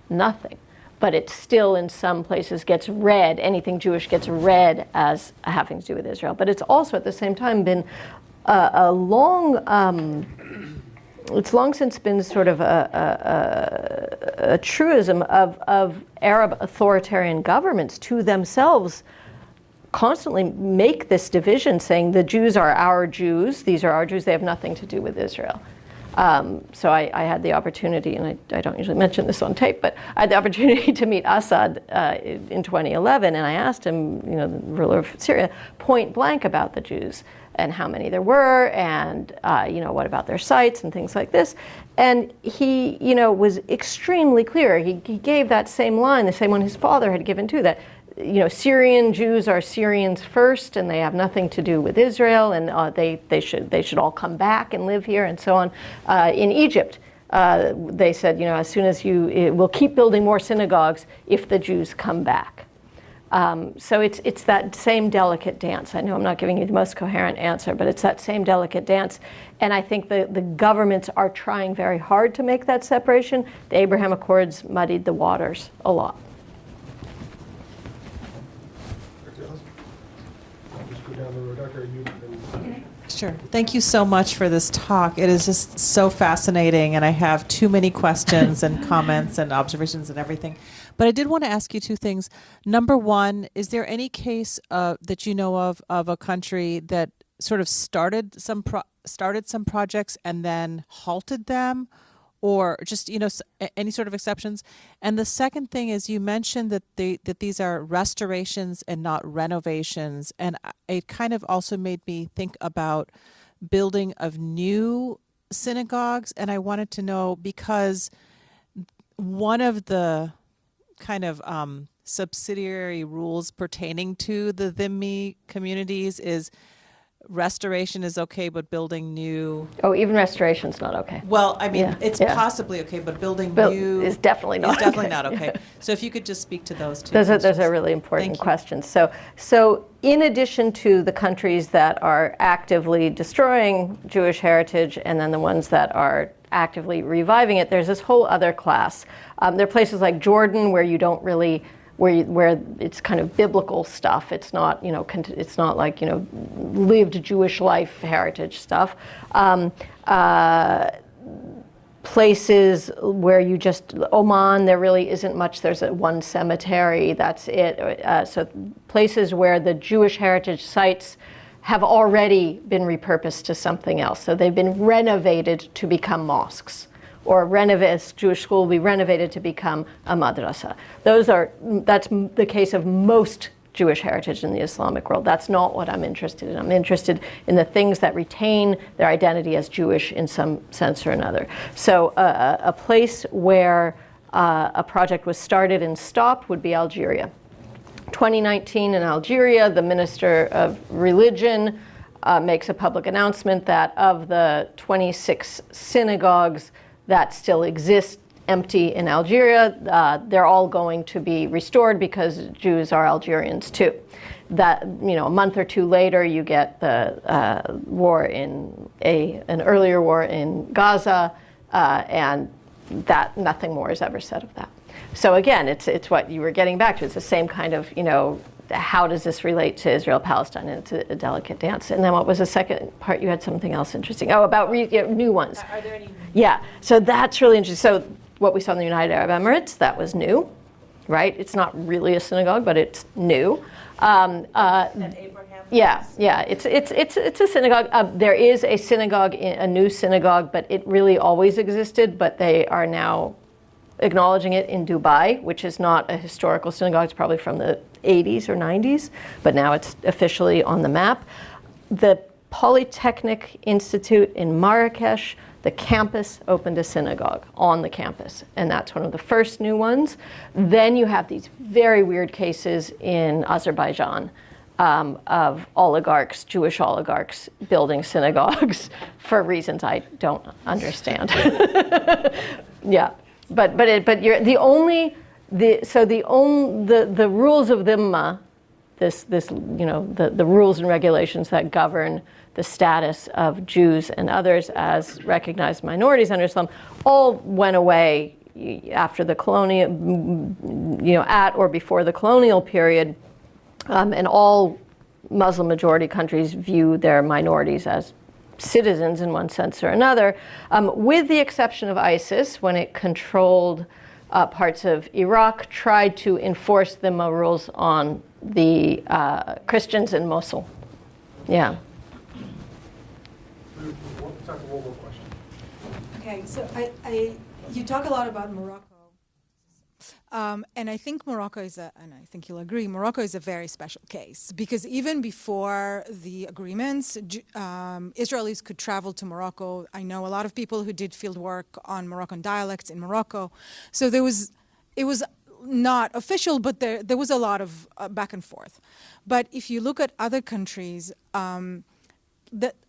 nothing. But it still, in some places, gets read, anything Jewish gets read as having to do with Israel. But it's also, at the same time, been it's long since been sort of a truism of Arab authoritarian governments to themselves constantly make this division, saying the Jews are our Jews, these are our Jews, they have nothing to do with Israel. So I had the opportunity, and I don't usually mention this on tape, but I had the opportunity to meet Assad in 2011, and I asked him, the ruler of Syria, point blank about the Jews and how many there were, and what about their sites and things like this. And he, was extremely clear. He gave that same line, the same one his father had given too, that Syrian Jews are Syrians first, and they have nothing to do with Israel, and they should all come back and live here, and so on. In Egypt, they said, as soon as we'll keep building more synagogues if the Jews come back. So it's that same delicate dance. I know I'm not giving you the most coherent answer, but it's that same delicate dance. And I think the governments are trying very hard to make that separation. The Abraham Accords muddied the waters a lot. Sure. Thank you so much for this talk. It is just so fascinating, and I have too many questions and comments and observations and everything. But I did want to ask you two things. Number one, is there any case that you know of a country that sort of started some projects and then halted them, or just any sort of exceptions? And the second thing is, you mentioned that these are restorations and not renovations, and it kind of also made me think about building of new synagogues. And I wanted to know, because one of the kind of subsidiary rules pertaining to the dhimmi communities is restoration is okay, but building new... Oh, even restoration's not okay. Well, I mean, it's possibly okay, but building new... is definitely not okay. Definitely not okay. So if you could just speak to those two. Those are really important questions. So in addition to the countries that are actively destroying Jewish heritage, and then the ones that are actively reviving it, there's this whole other class. There are places like Jordan where you don't really... where it's kind of biblical stuff. It's not, it's not like, lived Jewish life heritage stuff. Places where you just, Oman, there really isn't much. There's one cemetery, that's it. So places where the Jewish heritage sites have already been repurposed to something else. So they've been renovated to become mosques. Or Jewish school will be renovated to become a madrasa. That's the case of most Jewish heritage in the Islamic world. That's not what I'm interested in. I'm interested in the things that retain their identity as Jewish in some sense or another. So a place where a project was started and stopped would be Algeria. 2019 in Algeria, the Minister of Religion makes a public announcement that of the 26 synagogues that still exist empty in Algeria, they're all going to be restored because Jews are Algerians too. That, a month or two later, you get the war an earlier war in Gaza, and that nothing more is ever said of that. So again, it's what you were getting back to. It's the same kind of, how does this relate to Israel-Palestine? And it's a delicate dance. And then what was the second part? You had something else interesting. Oh, about new ones. Are there any? Yeah, so that's really interesting. So what we saw in the United Arab Emirates, that was new. right? It's not really a synagogue, but it's new. Yeah, it's a synagogue. There is a synagogue, a new synagogue, but it really always existed, but they are now acknowledging it in Dubai, which is not a historical synagogue. It's probably from the 80s or 90s, but now it's officially on the map. The Polytechnic Institute in Marrakesh, the campus opened a synagogue on the campus, and that's one of the first new ones. Then you have these very weird cases in Azerbaijan of oligarchs, Jewish oligarchs, building synagogues for reasons I don't understand. Yeah, but you're the only the rules of dhimma, this the rules and regulations that govern the status of Jews and others as recognized minorities under Islam, all went away after the colonial, at or before the colonial period, and all Muslim majority countries view their minorities as citizens in one sense or another, with the exception of ISIS, when it controlled parts of Iraq, tried to enforce the rules on the Christians in Mosul. Yeah. Time for one more question. Okay, so you talk a lot about Morocco, and I think Morocco is and I think you'll agree, Morocco is a very special case because even before the agreements, Israelis could travel to Morocco. I know a lot of people who did field work on Moroccan dialects in Morocco, so it was not official, but there was a lot of back and forth. But if you look at other countries,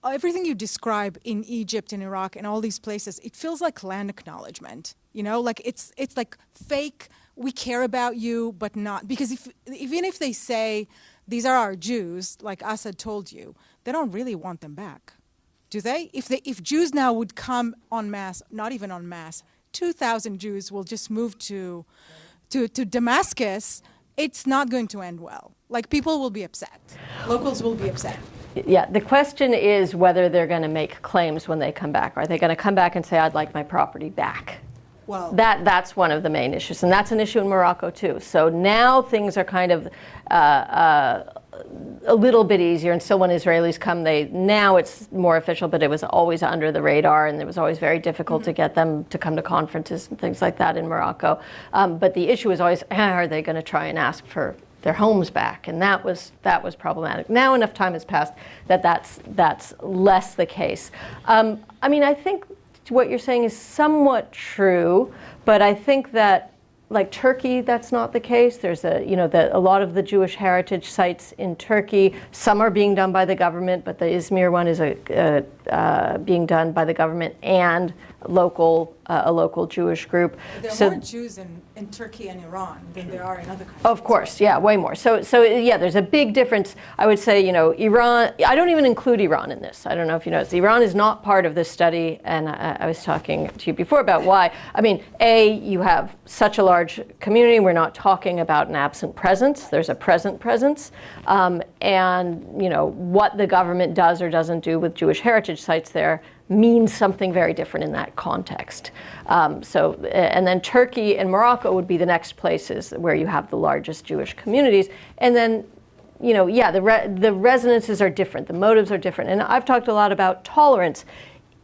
everything you describe in Egypt and Iraq and all these places, it feels like land acknowledgement. Like it's like fake. We care about you, but not because even if they say these are our Jews, like Assad told you, they don't really want them back, do they? If Jews now would come en masse, not even en masse, 2,000 Jews will just move to Damascus. It's not going to end well. Like people will be upset. Locals will be upset. Yeah, the question is whether they're going to make claims when they come back. Are they going to come back and say, I'd like my property back? Well, that's one of the main issues, and that's an issue in Morocco too. So now things are kind of a little bit easier, and still when Israelis come, now it's more official, but it was always under the radar, and it was always very difficult to get them to come to conferences and things like that in Morocco. But the issue is always, are they going to try and ask for their homes back? And that was problematic. Now enough time has passed that's less the case. I think what you're saying is somewhat true, but I think that like Turkey, that's not the case. There's a lot of the Jewish heritage sites in Turkey, some are being done by the government, but the Izmir one is being done by the government and a local Jewish group. There are more Jews in Turkey and Iran than there are in other countries. Of course, yeah, way more. So yeah, there's a big difference. I would say, Iran, I don't even include Iran in this. I don't know if you noticed. Iran is not part of this study, and I was talking to you before about why. You have such a large community. We're not talking about an absent presence. There's a present presence. And, what the government does or doesn't do with Jewish heritage sites there means something very different in that context. And then Turkey and Morocco would be the next places where you have the largest Jewish communities. And then, the resonances are different, the motives are different. And I've talked a lot about tolerance.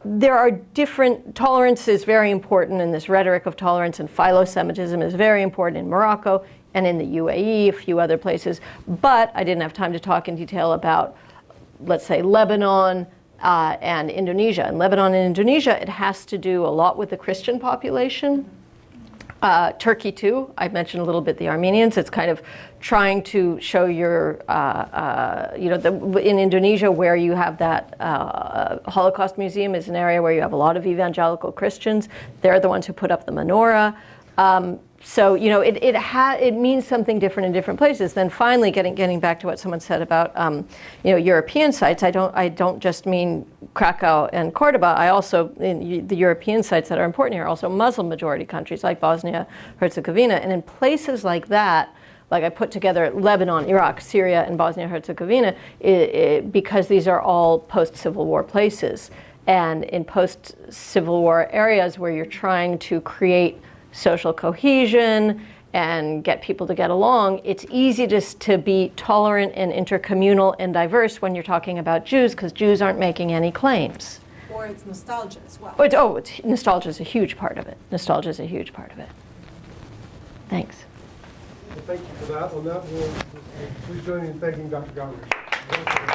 There are different, tolerance is very important in this rhetoric of tolerance, and Philosemitism is very important in Morocco and in the UAE, a few other places. But I didn't have time to talk in detail about, let's say, Lebanon, and Indonesia. In Lebanon and Indonesia, it has to do a lot with the Christian population. Turkey too, I mentioned a little bit the Armenians. It's kind of trying to show in Indonesia where you have that Holocaust museum is an area where you have a lot of evangelical Christians. They're the ones who put up the menorah. It means something different in different places. Then finally, getting back to what someone said about European sites. I don't just mean Krakow and Cordoba. I also the European sites that are important here are also Muslim majority countries like Bosnia, Herzegovina, and in places like that. Like I put together Lebanon, Iraq, Syria, and Bosnia-Herzegovina because these are all post-Civil War places. And in post-Civil War areas where you're trying to create social cohesion and get people to get along, it's easy to be tolerant and intercommunal and diverse when you're talking about Jews, because Jews aren't making any claims. Or it's nostalgia as well. Nostalgia is a huge part of it. Nostalgia is a huge part of it. Thanks. Well, thank you for that. On that, please join me in thanking Dr. Gottreich.